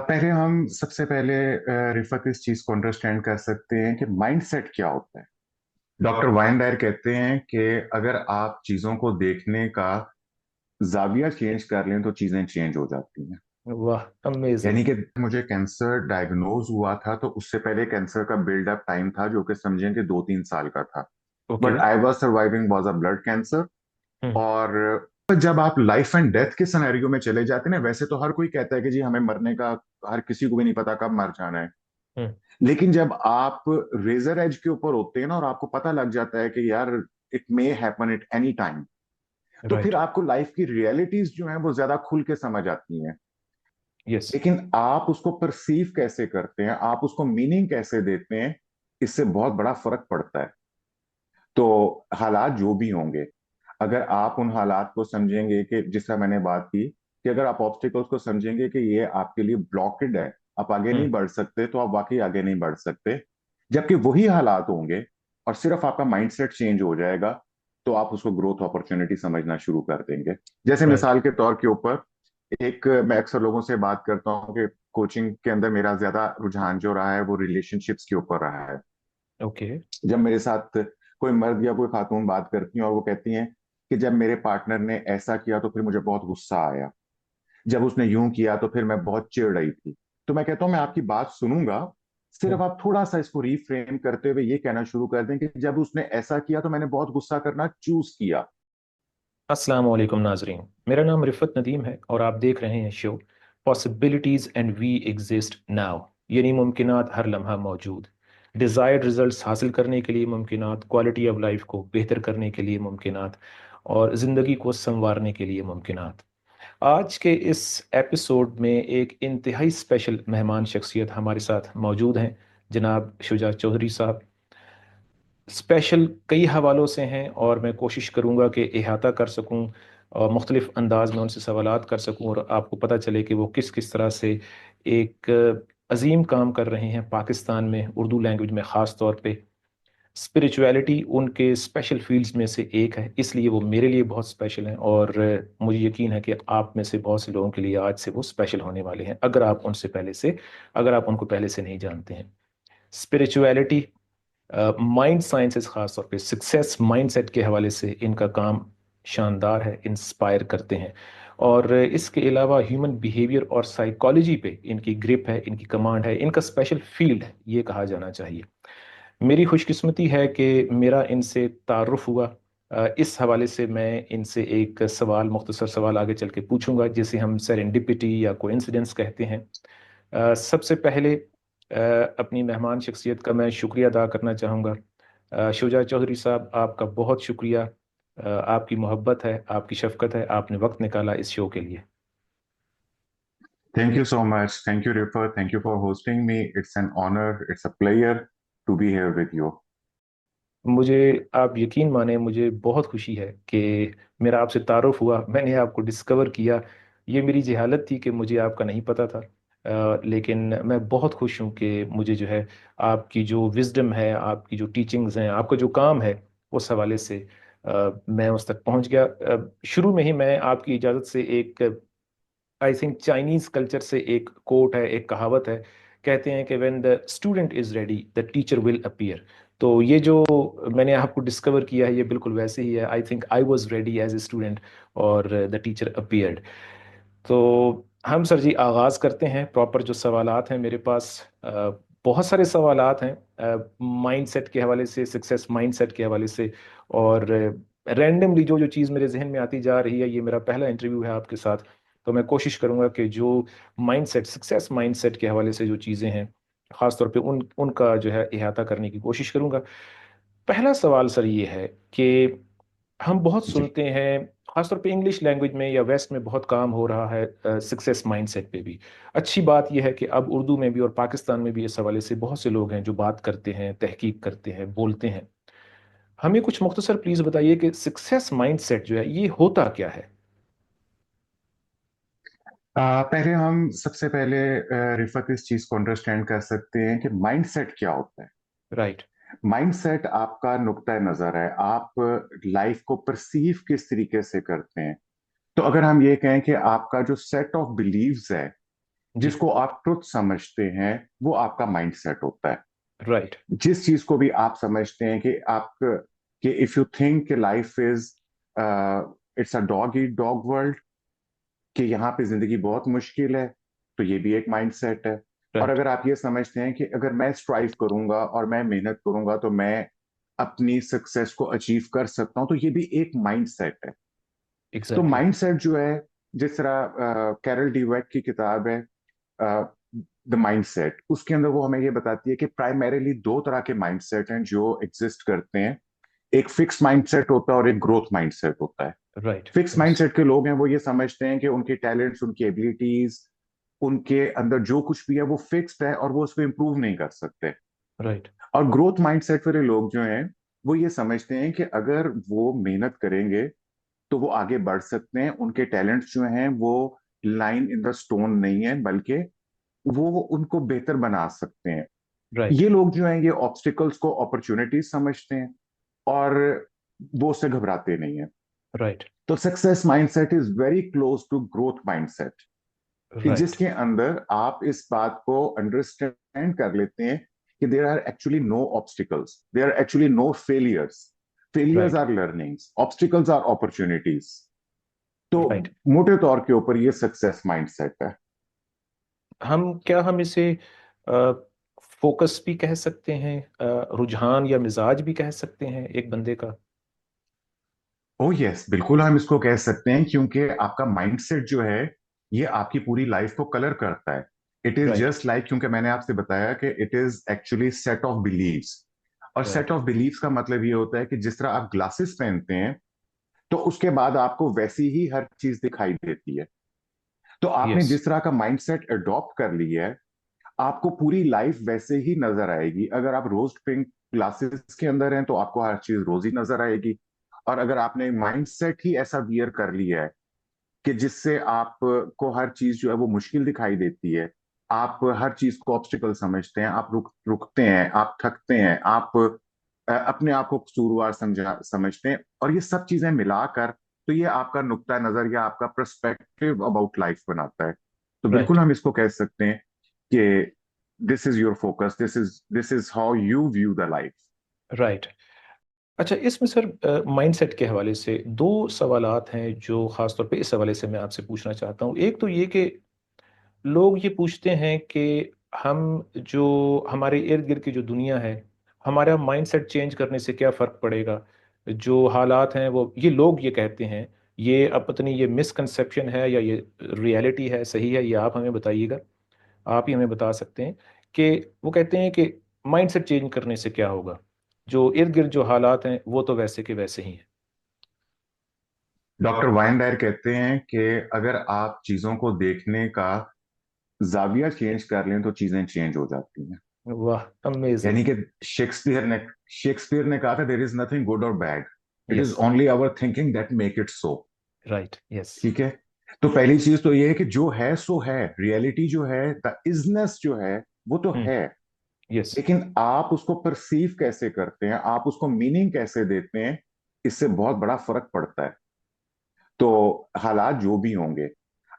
पहले हम सबसे पहले रिफत इस चीज को अंडरस्टैंड कर सकते हैं कि माइंडसेट क्या होता है। डॉक्टर वाइनडायर कहते हैं कि अगर आप चीजों को देखने का जाविया चेंज कर लें तो चीजें चेंज हो जाती हैं। वाह, अमेजिंग। यानी कि मुझे कैंसर डायग्नोज हुआ था तो उससे पहले कैंसर का बिल्डअप टाइम था जो कि समझें कि 2-3 साल का था। Okay. But I was surviving was a blood cancer. Hmm. और जब आप लाइफ एंड डेथ के सिनेरियो में चले जाते हैं ना, वैसे तो हर कोई कहता है कि जी हमें मरने का, हर किसी को भी नहीं पता कब मर जाना है। हम्म। लेकिन जब आप रेजर एज के ऊपर होते हैं ना और आपको पता लग जाता है कि यार it may happen at any time, तो फिर राइट। आपको लाइफ की रियलिटीज जो है वो ज्यादा खुल के समझ आती हैं। यस। लेकिन आप उसको परसीव कैसे करते हैं, आप उसको मीनिंग कैसे देते हैं, इससे बहुत बड़ा फर्क पड़ता है। तो हालात जो भी होंगे, अगर आप उन हालात को समझेंगे कि जिस तरह मैंने बात की कि अगर आप ऑब्स्टिकल्स को समझेंगे कि ये आपके लिए ब्लॉकेड है, आप आगे हम्म। नहीं बढ़ सकते, तो आप वाकई आगे नहीं बढ़ सकते। जबकि वही हालात होंगे और सिर्फ आपका माइंडसेट चेंज हो जाएगा, तो आप उसको ग्रोथ अपॉर्चुनिटी समझना शुरू कर देंगे। जैसे राइट। मिसाल के तौर के ऊपर, एक मैं अक्सर लोगों से बात करता हूँ कि कोचिंग के अंदर मेरा ज्यादा रुझान जो रहा है वो रिलेशनशिप्स के ऊपर रहा है। ओके। जब मेरे साथ कोई मर्द या कोई खातून बात करती हैं और वो कहती हैं कि जब मेरे पार्टनर ने ऐसा किया तो फिर मुझे बहुत गुस्सा आया, जब उसने यूं किया तो फिर मैं बहुत चिढ़ रही थी। तो मैं कहता हूं मैं आपकी बात सुनूंगा, सिर्फ हम्म। आप थोड़ा सा इसको रीफ्रेम करते हुए ये कहना शुरू कर दें कि जब उसने ऐसा किया तो मैंने बहुत गुस्सा करना चूज किया। अस्सलाम वालेकुम नाजरीन, मेरा नाम रिफत नदीम है और आप देख रहे हैं show possibilities and we exist now. यानी मुमकिनात हर लम्हा मौजूद। डिज़ायर्ड रिजल्ट्स हासिल करने के लिए मुमकिनात, क्वालिटी ऑफ लाइफ को बेहतर करने के लिए मुमकिनात, और ज़िंदगी को संवारने के लिए मुमकिनात। आज के इस एपिसोड में एक इंतहाई स्पेशल मेहमान शख्सियत हमारे साथ मौजूद हैं, जनाब शुजा चौधरी साहब। स्पेशल कई हवालों से हैं और मैं कोशिश करूंगा कि अहाता कर सकूं और मुख्तलिफ अंदाज में उनसे सवालात कर सकूं और आपको पता चले कि वो किस किस तरह से एक अजीम काम कर रहे हैं पाकिस्तान में, उर्दू लैंग्वेज में ख़ास तौर पे। स्पिरिचुअलिटी उनके स्पेशल फील्ड्स में से एक है, इसलिए वो मेरे लिए बहुत स्पेशल हैं और मुझे यकीन है कि आप में से बहुत से लोगों के लिए आज से वो स्पेशल होने वाले हैं, अगर आप उनको पहले से नहीं जानते हैं। स्पिरिचुअलिटी, माइंड साइंसेस, खास तौर पे सक्सेस माइंडसेट के हवाले से इनका काम शानदार है, इंस्पायर करते हैं। और इसके अलावा ह्यूमन बिहेवियर और साइकोलॉजी पे इनकी ग्रिप है, इनकी कमांड है, इनका स्पेशल फील्ड है, ये कहा जाना चाहिए। मेरी खुशकिस्मती है कि मेरा इनसे तारुफ हुआ। इस हवाले से मैं इनसे एक सवाल, मुख्तसर सवाल आगे चल के पूछूंगा, जिसे हम सेरेंडिपिटी या कोइंसिडेंस कहते हैं। सबसे पहले अपनी मेहमान शख्सियत का मैं शुक्रिया अदा करना चाहूँगा। शुजा चौधरी साहब, आपका बहुत शुक्रिया। आपकी मोहब्बत है, आपकी शफकत है, आपने वक्त निकाला इस शो के लिए। Thank you so much, thank you रिफर, thank you for hosting me. It's an honour, it's a pleasure to be here with you. मुझे, आप यकीन माने, मुझे बहुत खुशी है कि मेरा आपसे तारुफ हुआ, मैंने आपको डिस्कवर किया। ये मेरी जहालत थी कि मुझे आपका नहीं पता था। लेकिन मैं बहुत खुश हूँ कि मुझे जो है आपकी जो विजडम है, आपकी जो टीचिंग्स हैं, आपका जो काम है, उस हवाले से मैं उस तक पहुँच गया। शुरू में ही मैं आपकी इजाज़त से एक, आई थिंक चाइनीज कल्चर से एक कोट है, एक कहावत है। कहते हैं कि when the student is ready the teacher will appear. तो ये जो मैंने आपको डिस्कवर किया है, ये बिल्कुल वैसे ही है। I think I was ready as a student और द टीचर अपीयर्ड। तो हम सर जी आगाज़ करते हैं। प्रॉपर जो सवालात हैं मेरे पास, बहुत सारे सवालात हैं माइंडसेट के हवाले से, सक्सेस माइंडसेट के हवाले से। और रैंडमली जो जो चीज़ मेरे जहन में आती जा रही है, ये मेरा पहला इंटरव्यू है आपके साथ। तो मैं कोशिश करूंगा कि जो माइंडसेट, सक्सेस माइंडसेट के हवाले से जो चीज़ें हैं, ख़ास तौर पे उनका जो है अहाता करने की कोशिश करूंगा। पहला सवाल सर ये है कि हम बहुत जी, सुनते हैं, खासतौर पे इंग्लिश लैंग्वेज में या वेस्ट में बहुत काम हो रहा है सक्सेस माइंडसेट पे भी। अच्छी बात यह है कि अब उर्दू में भी और पाकिस्तान में भी इस हवाले से बहुत से लोग हैं जो बात करते हैं, तहकीक करते हैं, बोलते हैं। हमें कुछ मुख्तसर प्लीज बताइए कि सक्सेस माइंडसेट जो है ये होता क्या है। पहले हम सबसे पहले रिफत इस चीज को अंडरस्टैंड कर सकते हैं कि माइंडसेट क्या होता है। राइट। माइंडसेट आपका नुक्ता नजर है, आप लाइफ को परसीव किस तरीके से करते हैं। तो अगर हम ये कहें कि आपका जो सेट ऑफ बिलीव्स है, जी। जिसको आप ट्रुथ समझते हैं, वो आपका माइंड सेट होता है। राइट। जिस चीज को भी आप समझते हैं कि आप, कि if you think life is it's a dog eat dog world, कि यहाँ पे जिंदगी बहुत मुश्किल है, तो ये भी एक माइंड सेट है। और राइट। अगर आप ये समझते हैं कि अगर मैं स्ट्राइव करूंगा और मैं मेहनत करूंगा तो मैं अपनी सक्सेस को अचीव कर सकता हूं, तो ये भी एक माइंड सेट है। तो एग्जैक्टली। माइंड सेट जो है, जिस तरह कैरल डीवेट की किताब है द माइंड सेट, उसके अंदर वो हमें ये बताती है कि प्राइमरीली दो तरह के माइंड सेट हैं जो एग्जिस्ट करते हैं। एक फिक्स माइंड सेट होता है और एक ग्रोथ माइंड सेट होता है। राइट। Fix yes. माइंडसेट के लोग हैं वो ये समझते हैं कि उनके टैलेंट्स, उनकी एबिलिटीज, उनके अंदर जो कुछ भी है वो फिक्स्ड है और वो उसको इम्प्रूव नहीं कर सकते। राइट। और ग्रोथ माइंडसेट वाले लोग जो हैं वो ये समझते हैं कि अगर वो मेहनत करेंगे तो वो आगे बढ़ सकते हैं, उनके टैलेंट्स जो हैं वो लाइन इन द स्टोन नहीं है, बल्कि वो उनको बेहतर बना सकते हैं। राइट। ये लोग जो हैं ये ऑब्स्टिकल्स को अपॉर्चुनिटीज समझते हैं और वो उससे घबराते नहीं है। राइट। तो success mindset is very close to growth mindset, कि राइट। जिसके अंदर आप इस बात को अंडरस्टैंड कर लेते हैं कि there are actually no obstacles, there are actually no failures. Failures right. Are learnings, obstacles are opportunities. तो राइट। मोटे तौर के ऊपर ये सक्सेस माइंडसेट है। हम इसे फोकस भी कह सकते हैं, रुझान या मिजाज भी कह सकते हैं एक बंदे का? ओ यस, बिल्कुल हम इसको कह सकते हैं, क्योंकि आपका माइंडसेट जो है ये आपकी पूरी लाइफ को कलर करता है। It is right. Just like, क्योंकि मैंने आपसे बताया कि it is actually set of beliefs. और सेट राइट। ऑफ बिलीव्स का मतलब ये होता है कि जिस तरह आप ग्लासेस पहनते हैं तो उसके बाद आपको वैसी ही हर चीज दिखाई देती है। तो आपने यस। जिस तरह का माइंडसेट अडॉप्ट कर लिया है, आपको पूरी लाइफ वैसे ही नजर आएगी। अगर आप रोज पिंक ग्लासेस के अंदर हैं तो आपको हर चीज रोजी नजर आएगी। और अगर आपने माइंडसेट ही ऐसा वियर कर लिया है कि जिससे आपको हर चीज जो है वो मुश्किल दिखाई देती है, आप हर चीज को ऑब्स्टिकल समझते हैं, आप रुकते हैं, आप थकते हैं, आप अपने आप को कसूरवार समझते हैं, और ये सब चीजें मिलाकर तो ये आपका नुक्ता नजर या आपका पर्सपेक्टिव अबाउट लाइफ बनाता है। तो बिल्कुल राइट। हम इसको कह सकते हैं कि this is your focus, this is how you view the life. Right. अच्छा, इसमें सर माइंडसेट के हवाले से दो सवालात हैं जो ख़ास तौर पे इस हवाले से मैं आपसे पूछना चाहता हूँ। एक तो ये कि लोग ये पूछते हैं कि हम जो हमारे इर्द गिर्द की जो दुनिया है, हमारा माइंडसेट चेंज करने से क्या फ़र्क पड़ेगा? जो हालात हैं वो, ये लोग ये कहते हैं, ये अब पता नहीं ये मिसकंसेप्शन है या ये रियलिटी है, सही है, ये आप हमें बताइएगा। आप ही हमें बता सकते हैं कि वो कहते हैं कि माइंडसेट चेंज करने से क्या होगा? जो इर्द गिर्द जो हालात हैं वो तो वैसे के वैसे ही हैं। डॉक्टर वाइनडायर कहते हैं कि अगर आप चीजों को देखने का जाविया चेंज कर लें तो चीजें चेंज हो जाती हैं। वाह, अमेजिंग। यानी कि शेक्सपियर ने कहा था, देर इज नथिंग गुड और bad, it is yes. Only our thinking that make it so. Right. Yes. ठीक है। तो पहली चीज तो ये है कि जो है सो है, रियलिटी जो है, द इजनेस जो है वो तो हम्म। है। यस। लेकिन आप उसको परसीव कैसे करते हैं, आप उसको मीनिंग कैसे देते हैं, इससे बहुत बड़ा फर्क पड़ता है। तो हालात जो भी होंगे,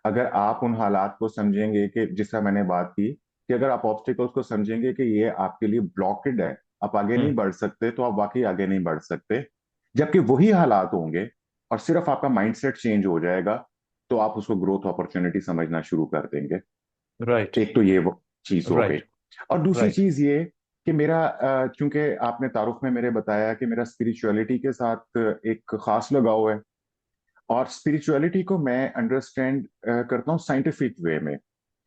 अगर आप उन हालात को समझेंगे कि जिस तरह मैंने बात की, कि अगर आप ऑब्स्टिकल्स को समझेंगे कि ये आपके लिए ब्लॉकेड है, आप आगे नहीं हम्म। बढ़ सकते, तो आप वाकई आगे नहीं बढ़ सकते। जबकि वही हालात होंगे और सिर्फ आपका माइंडसेट चेंज हो जाएगा, तो आप उसको ग्रोथ अपॉर्चुनिटी समझना शुरू कर देंगे। राइट। एक तो ये वो चीज हो गई। राइट। और दूसरी राइट। चीज ये कि मेरा, चूंकि आपने तारुफ में मेरे बताया कि मेरा स्पिरिचुअलिटी के साथ एक खास लगाव है, और स्पिरिचुअलिटी को मैं अंडरस्टैंड करता हूँ साइंटिफिक वे में।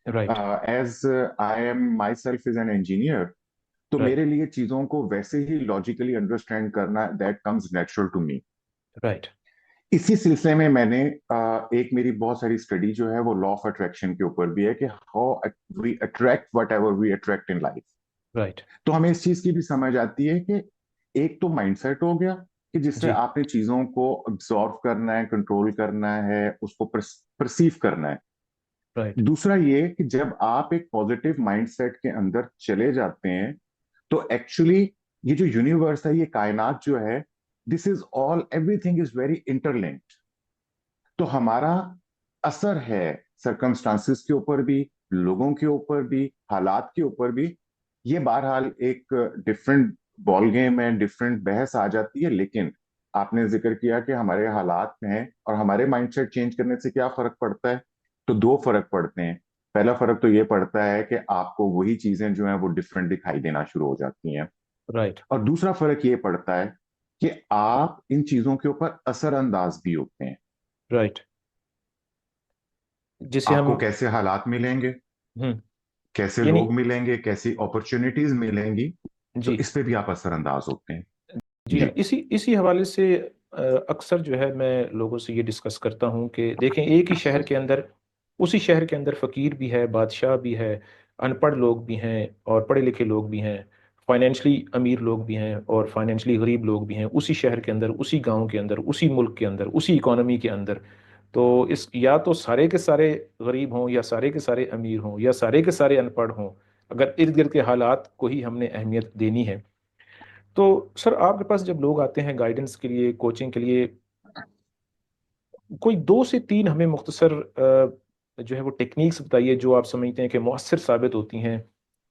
Right. As I am myself is an engineer, तो राइट। मेरे लिए चीजों को वैसे ही लॉजिकली अंडरस्टैंड करना that comes natural to me. Right. इसी सिलसिले में मैंने एक मेरी बहुत सारी स्टडी जो है वो लॉ ऑफ अट्रैक्शन के ऊपर भी है, कि how we attract whatever we attract in life. Right. तो हमें इस चीज की भी समझ आती है कि एक तो माइंडसेट हो गया, कि जिससे जी। आपने चीजों को ऑब्जॉर्व करना है, कंट्रोल करना है, उसको परसीव करना है। राइट। दूसरा ये कि जब आप एक पॉजिटिव माइंडसेट के अंदर चले जाते हैं, तो एक्चुअली ये जो यूनिवर्स है, ये कायनात जो है, this is all, everything is very interlinked. तो हमारा असर है सरकमस्टांसिस के ऊपर भी, लोगों के ऊपर भी, हालात के ऊपर भी। ये बहरहाल एक डिफरेंट बॉल गेम है, डिफरेंट बहस आ जाती है। लेकिन आपने जिक्र किया कि हमारे हालात में है और हमारे माइंडसेट चेंज करने से क्या फर्क पड़ता है। तो दो फर्क पड़ते हैं। पहला फर्क तो ये पड़ता है कि आपको वही चीजें जो हैं वो डिफरेंट दिखाई देना शुरू हो जाती हैं। राइट। और दूसरा फर्क ये पड़ता है कि आप इन चीजों के ऊपर असरअंदाज भी होते हैं। राइट। जिसे आपको हम। कैसे हालात मिलेंगे, हम्म। कैसे यानी। लोग मिलेंगे, कैसी अपॉर्चुनिटीज मिलेंगी, तो जी। इस पे भी आप असरअंदाज होते हैं। जी हाँ, जी। इसी इसी हवाले से अक्सर जो है मैं लोगों से ये डिस्कस करता हूँ कि देखें, एक ही शहर के अंदर, उसी शहर के अंदर फ़कीर भी है, बादशाह भी है, अनपढ़ लोग भी हैं और पढ़े लिखे लोग भी हैं, फाइनेंशली अमीर लोग भी हैं और फाइनेंशली गरीब लोग भी हैं, उसी शहर के अंदर, उसी गांव के अंदर, उसी मुल्क के अंदर, उसी इकोनॉमी के अंदर। तो इस, या तो सारे के सारे गरीब हों, या सारे के सारे अमीर हों, या सारे के सारे अनपढ़ हों, अगर इर्द गिर्द के हालात को ही हमने अहमियत देनी है। तो सर, आपके पास जब लोग आते हैं गाइडेंस के लिए, कोचिंग के लिए, कोई दो से तीन हमें मुख्तसर जो है वो टेक्निक्स बताइए जो आप समझते हैं कि मौसर साबित होती हैं,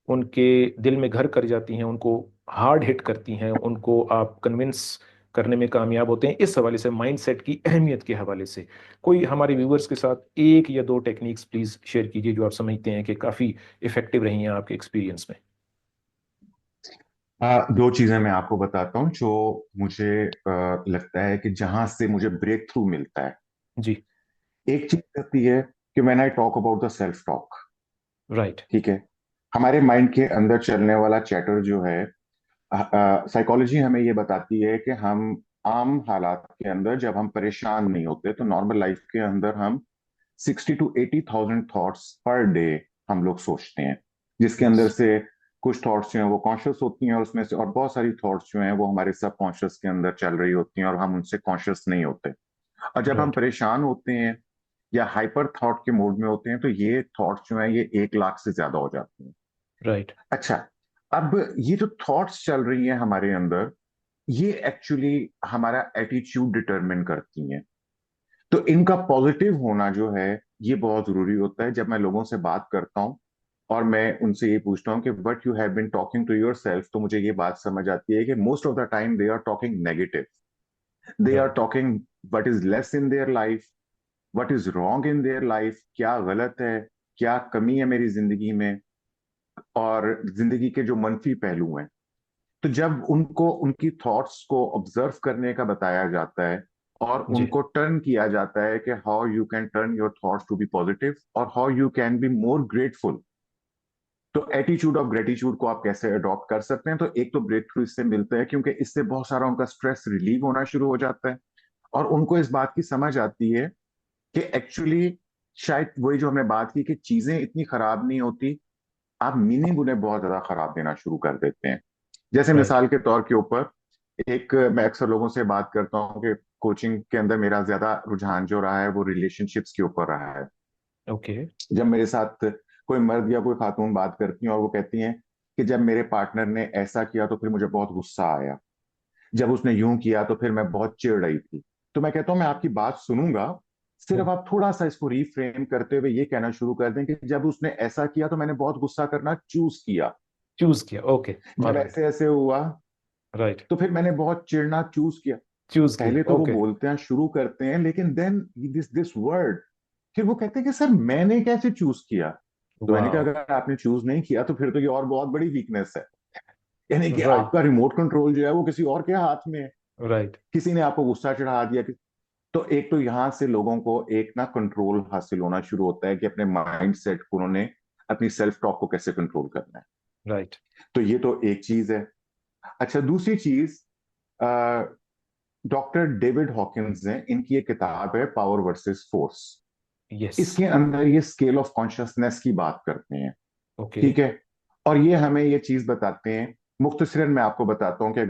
उनके दिल में घर कर जाती हैं, उनको हार्ड हिट करती हैं, उनको आप कन्विंस करने में कामयाब होते हैं, इस हवाले से, माइंडसेट की अहमियत के हवाले से। कोई हमारे व्यूअर्स के साथ एक या दो टेक्निक्स प्लीज शेयर कीजिए जो आप समझते हैं कि काफ़ी इफेक्टिव रही हैं आपके एक्सपीरियंस में। दो चीजें मैं आपको बताता हूँ जो मुझे लगता है कि जहां से मुझे ब्रेक थ्रू मिलता है। जी। एक चीज कहती है कि when I talk about the self talk, right. ठीक है, हमारे माइंड के अंदर चलने वाला चैटर जो है, साइकोलॉजी हमें ये बताती है कि हम आम हालात के अंदर जब हम परेशान नहीं होते तो नॉर्मल लाइफ के अंदर हम 60 to 80,000 थॉट्स पर डे हम लोग सोचते हैं, जिसके यस। अंदर से कुछ थॉट्स जो हैं वो कॉन्शियस होती हैं और उसमें से और बहुत सारी थॉट्स जो हैं वो हमारे सब कॉन्शियस के अंदर चल रही होती हैं और हम उनसे कॉन्शियस नहीं होते। और जब हम राइट। परेशान होते हैं या हाइपर थॉट के मोड में होते हैं तो ये थॉट्स जो हैं ये 1 लाख से ज्यादा हो जाती हैं। राइट। अच्छा, अब ये जो थॉट्स चल रही हैं हमारे अंदर, ये एक्चुअली हमारा एटीट्यूड डिटरमिन करती हैं। तो इनका पॉजिटिव होना जो है ये बहुत जरूरी होता है। जब मैं लोगों से बात करता हूँ और मैं उनसे ये पूछता हूँ कि what you have been talking to yourself, तो मुझे ये बात समझ आती है कि most of the time they are talking negative. They are right. Talking what is less in their life, what is wrong in their life, क्या गलत है, क्या कमी है मेरी जिंदगी में, और जिंदगी के जो मनफी पहलू हैं। तो जब उनको उनकी थॉट्स को ऑब्जर्व करने का बताया जाता है और जी। उनको टर्न किया जाता है कि how you can turn your thoughts to be positive और how you can be more grateful, तो एटीट्यूड ऑफ ग्रेटिट्यूड को आप कैसे अडॉप्ट कर सकते हैं। तो एक तो ब्रेक थ्रू इससे मिलता है क्योंकि इससे बहुत सारा उनका स्ट्रेस रिलीव होना शुरू हो जाता है और उनको इस बात की समझ आती है कि एक्चुअली शायद वही जो हमने बात की कि चीजें इतनी खराब नहीं होती, आप मीनिंग उन्हें बहुत ज्यादा खराब देना शुरू कर देते हैं। जैसे राइट। मिसाल के तौर के ऊपर, एक मैं अक्सर लोगों से बात करता हूँ कि कोचिंग के अंदर मेरा ज्यादा रुझान जो रहा है वो रिलेशनशिप्स के ऊपर रहा है। ओके। जब मेरे साथ कोई मर्द या कोई खातून बात करती हैं और वो कहती हैं कि जब मेरे पार्टनर ने ऐसा किया तो फिर मुझे बहुत गुस्सा आया, जब उसने यूं किया तो फिर मैं बहुत चिढ़ रही थी। तो मैं कहता हूं मैं आपकी बात सुनूंगा, सिर्फ आप थोड़ा सा इसको रीफ्रेम करते हुए ये कहना शुरू कर दें कि जब उसने ऐसा किया तो मैंने बहुत गुस्सा करना चूज किया, चूज किया। ओके। जब ऑलराइट। ऐसे ऐसे हुआ राइट। तो फिर मैंने बहुत चिढ़ना चूज किया। चूज किया। पहले तो वो ओके। बोलते हैं, शुरू करते हैं, लेकिन देन दिस दिस वर्ड, फिर वो कहते हैं कि सर मैंने कैसे चूज किया। तो मैंने कहा वाओ। अगर आपने चूज नहीं किया तो फिर तो ये और बहुत बड़ी वीकनेस है, यानी कि राइट। आपका रिमोट कंट्रोल जो है वो किसी और के हाथ में है, राइट। किसी ने आपको गुस्सा चढ़ा दिया। तो एक तो यहां से लोगों को एक ना कंट्रोल हासिल होना शुरू होता है कि अपने माइंड सेट को उन्होंने अपनी सेल्फ टॉक को कैसे कंट्रोल करना है। राइट। तो ये तो एक चीज है। अच्छा, दूसरी चीज, डॉक्टर डेविड हॉकिंस ने, इनकी एक किताब है पावर वर्सेस फोर्स, यस। इसके अंदर ये स्केल ऑफ कॉन्शियसनेस की बात करते हैं। ओके। ठीक है, और ये हमें ये चीज बताते हैं, मुख्तसरन मैं आपको बताता हूँ कि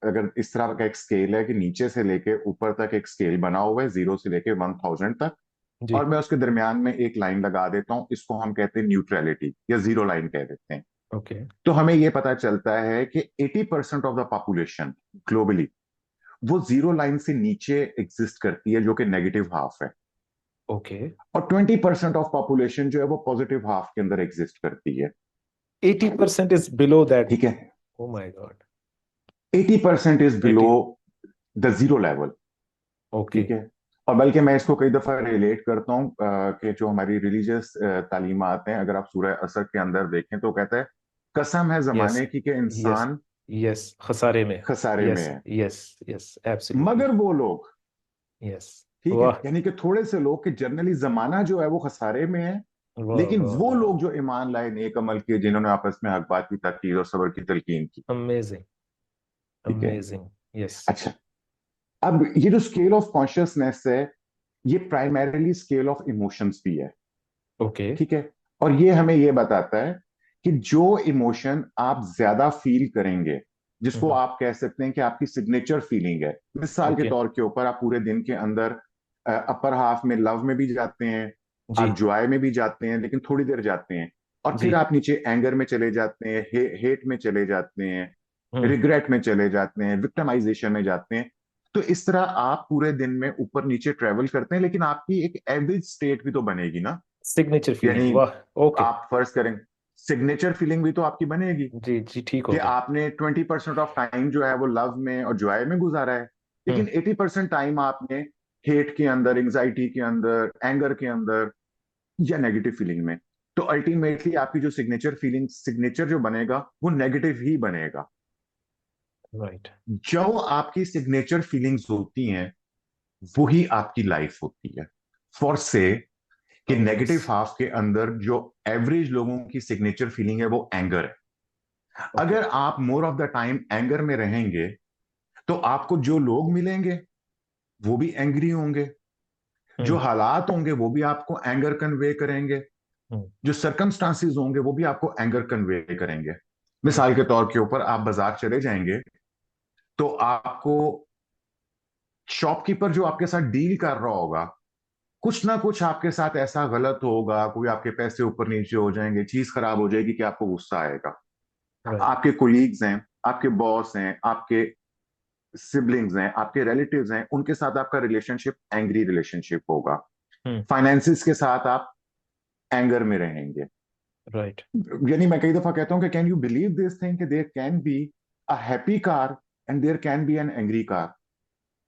अगर इस तरह का एक स्केल है कि नीचे से लेके ऊपर तक एक स्केल बना हुआ है, 0 से लेके 1000 तक, जी। और मैं उसके दरमियान में एक लाइन लगा देता हूं, इसको हम कहते हैं न्यूट्रलिटी या जीरो लाइन कह देते हैं। ओके। तो हमें यह पता चलता है कि 80% ऑफ द पॉपुलेशन ग्लोबली वो जीरो लाइन से नीचे एग्जिस्ट करती है, जो कि नेगेटिव हाफ है। ओके। और 20% ऑफ पॉपुलेशन जो है वो पॉजिटिव हाफ के अंदर एग्जिस्ट करती है। 80% इज बिलो दैट? ठीक है, oh my God. 80% is below 80। The zero level. Okay. ठीक है, और बल्कि मैं इसको कई दफा रिलेट करता हूँ कि जो हमारी रिलीजियस तालीमात हैं, अगर आप सूरह असर के अंदर देखें तो कहता है कसम है यस। जमाने की कि यस। इंसान यस, खसारे में। खसारे में यस है। Yes yes, absolutely. मगर वो लोग, यस। ठीक है, वाह यानी कि थोड़े से लोग कि जनरली जमाना जो है वो खसारे में है, वाह लेकिन वाह वो वाह। लोग जो ईमान लाए, नेक अमल किए, जिन्होंने आपस में हक बात की ताकीद और सब्र की तलकीन की। अमेजिंग। ठीक है, अमेजिंग। यस। अच्छा, अब ये जो स्केल ऑफ कॉन्शियसनेस है, ये प्राइमरीली स्केल ऑफ इमोशंस भी है। ओके। ठीक है, और ये हमें ये बताता है कि जो इमोशन आप ज्यादा फील करेंगे, जिसको आप कह सकते हैं कि आपकी सिग्नेचर फीलिंग है, मिसाल के ओके। तौर के ऊपर आप पूरे दिन के अंदर अपर हाफ में लव में भी जाते हैं, जी आप जॉय में भी जाते हैं, लेकिन थोड़ी देर जाते हैं, और फिर जी। आप नीचे एंगर में चले जाते हैं, हेट में चले जाते हैं, हम्म। रिग्रेट में चले जाते हैं, विक्टिमाइजेशन में जाते हैं। तो इस तरह आप पूरे दिन में ऊपर नीचे ट्रेवल करते हैं, लेकिन आपकी एक एवरेज स्टेट भी तो बनेगी ना। सिग्नेचर फीलिंग, यानी वाह। ओके। आप फर्ज करें, सिग्नेचर फीलिंग भी तो आपकी बनेगी जी जी, ठीक कि हो गया। आपने 20% ऑफ टाइम जो है वो लव में और जॉय में गुजारा है, हम्म। लेकिन 80% टाइम आपने हेट के अंदर, एंग्जाइटी के अंदर, एंगर के अंदर, या नेगेटिव फीलिंग में। तो अल्टीमेटली आपकी जो सिग्नेचर फीलिंग, सिग्नेचर जो बनेगा वो नेगेटिव ही बनेगा। राइट। जो आपकी सिग्नेचर फीलिंग्स होती हैं वही आपकी लाइफ होती है। फॉर से कि यस। नेगेटिव हाफ के अंदर जो एवरेज लोगों की सिग्नेचर फीलिंग है वो एंगर है। ओके। अगर आप more of the time anger में रहेंगे तो आपको जो लोग मिलेंगे वो भी एंग्री होंगे, जो हम्म हालात होंगे वो भी आपको एंगर कन्वे करेंगे, हम्म। जो सर्कमस्टांसिस होंगे वो भी आपको एंगर कन्वे करेंगे। मिसाल के तौर के ऊपर आप बाजार चले जाएंगे तो आपको शॉपकीपर जो आपके साथ डील कर रहा होगा, कुछ ना कुछ आपके साथ ऐसा गलत होगा, कोई आपके पैसे ऊपर नीचे हो जाएंगे, चीज खराब हो जाएगी कि आपको गुस्सा आएगा। राइट। आपके कोलीग्स हैं, आपके बॉस हैं, आपके सिबलिंग्स हैं, आपके रिलेटिव्स हैं, उनके साथ आपका रिलेशनशिप एंग्री रिलेशनशिप होगा। हम्म। फाइनेंसिस के साथ आप एंगर में रहेंगे। राइट। यानी मैं कई दफा कहता हूं कि can you believe this thing कि there can be a happy car and there can be an angry car.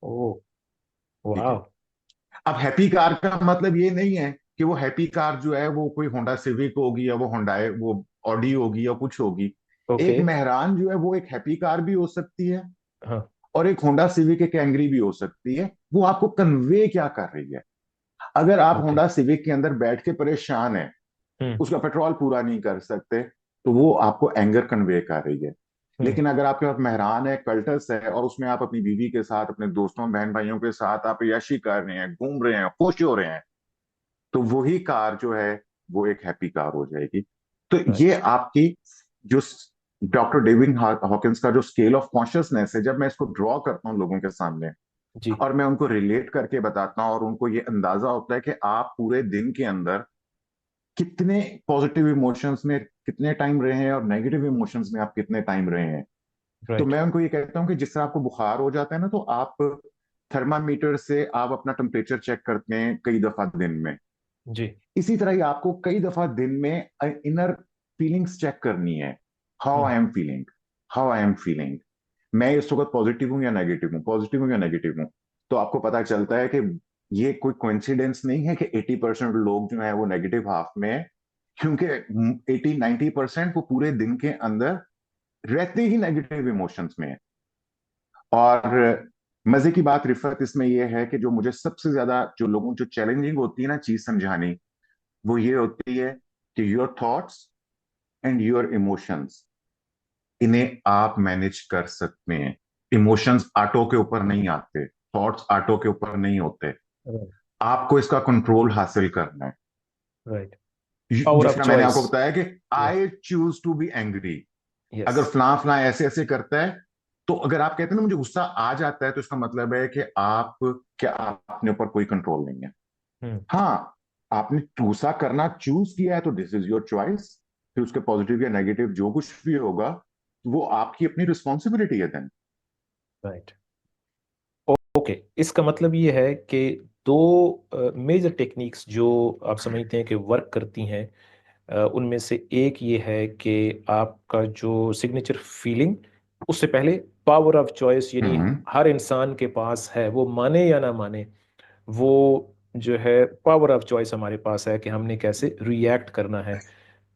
Oh ठीक वाह। है, अब हैप्पी कार का मतलब ये नहीं है कि वो हैप्पी कार जो है वो कोई होंडा सिविक होगी, या वो होंडाई, वो ऑडी होगी, या कुछ होगी। ओके। एक मेहरान जो है वो एक हैप्पी कार भी हो सकती है, हाँ। और एक होंडा सिविक एक एंग्री भी हो सकती है। वो आपको कन्वे क्या कर रही है? अगर आप ओके। होंडा सिविक के अंदर बैठ के परेशान है, हम्म उसका पेट्रोल पूरा नहीं कर सकते, तो वो आपको एंगर कन्वे कर रही है। हम्म। लेकिन अगर आपके पास मेहरान है, कल्टस है, और उसमें आप अपनी बीवी के साथ, अपने दोस्तों बहन भाइयों के साथ आप याशी कर रहे हैं, घूम रहे हैं, खुश हो रहे हैं, तो वही कार जो है वो एक हैप्पी कार हो जाएगी। तो ये राइट। आपकी जो डॉक्टर डेविड हॉकिंस का जो स्केल ऑफ कॉन्शियसनेस है, जब मैं इसको ड्रॉ करता हूँ लोगों के सामने जी। और मैं उनको रिलेट करके बताता हूँ, और उनको ये अंदाजा होता है कि आप पूरे दिन के अंदर कितने पॉजिटिव इमोशंस में कितने टाइम रहे हैं और नेगेटिव इमोशंस में आप कितने टाइम रहे हैं, तो राइट। मैं उनको ये कहता हूँ कि जिस तरह आपको बुखार हो जाता है ना, तो आप थर्मामीटर से आप अपना टेम्परेचर चेक करते हैं कई दफा दिन में। जी। इसी तरह ही आपको कई दफा दिन में इनर फीलिंग्स चेक करनी है। How hmm. I am feeling, how I am feeling, मैं इस वक्त पॉजिटिव हूं या नेगेटिव हूं, पॉजिटिव हूं या नेगेटिव हूं। तो आपको पता चलता है कि ये कोई कोइंसिडेंस नहीं है कि 80% लोग जो है वो नेगेटिव हाफ में है, क्योंकि 80-90% वो पूरे दिन के अंदर रहते ही नेगेटिव इमोशंस में है। और मजे की बात रिफत इसमें यह है कि जो मुझे सबसे ज्यादा, जो लोगों जो चैलेंजिंग होती है ना चीज समझानी, वो ये होती है कि your thoughts and your emotions, इन्हें आप मैनेज कर सकते हैं। इमोशंस ऑटो के ऊपर नहीं आते, थॉट्स ऑटो के ऊपर नहीं होते, राइट। आपको इसका कंट्रोल हासिल करना है। राइट। पावर जिस ऑफ तरह मैंने चॉइस। आपको बताया कि yes. I choose to be angry, yes. अगर फलां फलां ऐसे ऐसे करता है, तो अगर आप कहते हैं ना मुझे गुस्सा आ जाता है, तो इसका मतलब है कि आप, क्या आपने ऊपर कोई कंट्रोल नहीं है। हम्म। हाँ, आपने गुस्सा करना चूज किया है तो दिस इज योर चॉइस। फिर उसके पॉजिटिव या नेगेटिव जो कुछ भी होगा वो आपकी अपनी रिस्पॉन्सिबिलिटी है देन। राइट। ओके, इसका मतलब ये है कि दो मेजर टेक्निक्स जो आप समझते हैं कि वर्क करती हैं, उनमें से एक ये है कि आपका जो सिग्नेचर फीलिंग, उससे पहले पावर ऑफ चॉइस, यानी हम्म। हर इंसान के पास है, वो माने या ना माने, वो जो है पावर ऑफ चॉइस हमारे पास है कि हमने कैसे रिएक्ट करना है,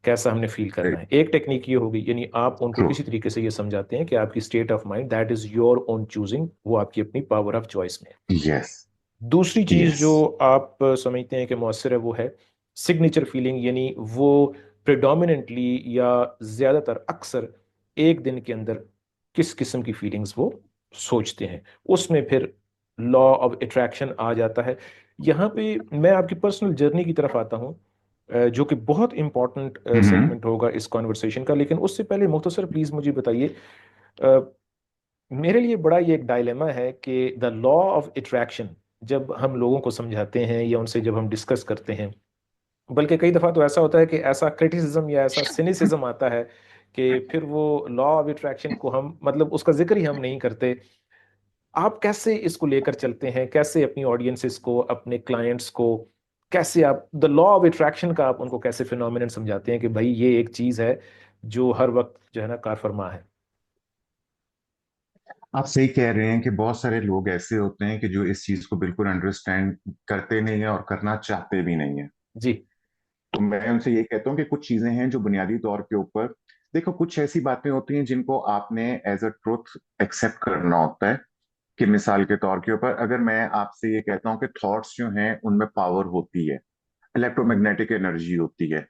कैसा हमने फील करना है। एक टेक्निक ये होगी, यानी आप उनको ट्रू। किसी तरीके से ये समझाते हैं कि आपकी state of mind that is your own choosing, वो आपकी अपनी पावर ऑफ चॉइस में है। यस। दूसरी चीज यस। जो आप समझते हैं कि मौसर है, वो है सिग्नेचर फीलिंग, यानी वो प्रेडोमिनेंटली या ज्यादातर अक्सर एक दिन के अंदर किस किस्म की फीलिंग्स वो सोचते हैं, उसमें फिर लॉ ऑफ अट्रैक्शन आ जाता है। यहाँ पे मैं आपकी पर्सनल जर्नी की तरफ आता हूँ, जो कि बहुत इंपॉर्टेंट हम्म। सेगमेंट होगा इस कॉन्वर्सेशन का। लेकिन उससे पहले मुख्तसर प्लीज मुझे बताइए, अ, मेरे लिए बड़ा ये एक डायलेमा है कि द लॉ ऑफ अट्रैक्शन जब हम लोगों को समझाते हैं या उनसे जब हम डिस्कस करते हैं, बल्कि कई दफ़ा तो ऐसा होता है कि ऐसा क्रिटिसिज्म या ऐसा सिनिसिज्म आता है कि फिर वो लॉ ऑफ अट्रैक्शन को हम, मतलब उसका जिक्र ही हम नहीं करते। आप कैसे इसको लेकर चलते हैं, कैसे अपनी ऑडियंसेस को, अपने क्लाइंट्स को, कैसे आप द लॉ ऑफ अट्रैक्शन का आप उनको कैसे फिनोमिनन समझाते हैं कि भाई ये एक चीज़ है जो हर वक्त जो है ना कार फरमा है? आप सही कह रहे हैं कि बहुत सारे लोग ऐसे होते हैं कि जो इस चीज को बिल्कुल अंडरस्टैंड करते नहीं है और करना चाहते भी नहीं है। जी। तो मैं उनसे ये कहता हूँ कि कुछ चीजें हैं जो बुनियादी तौर के ऊपर, देखो कुछ ऐसी बातें होती हैं जिनको आपने एज अ ट्रुथ एक्सेप्ट करना होता है। कि मिसाल के तौर के ऊपर अगर मैं आपसे ये कहता हूँ कि थॉट्स जो हैं उनमें पावर होती है, इलेक्ट्रोमैग्नेटिक एनर्जी होती है।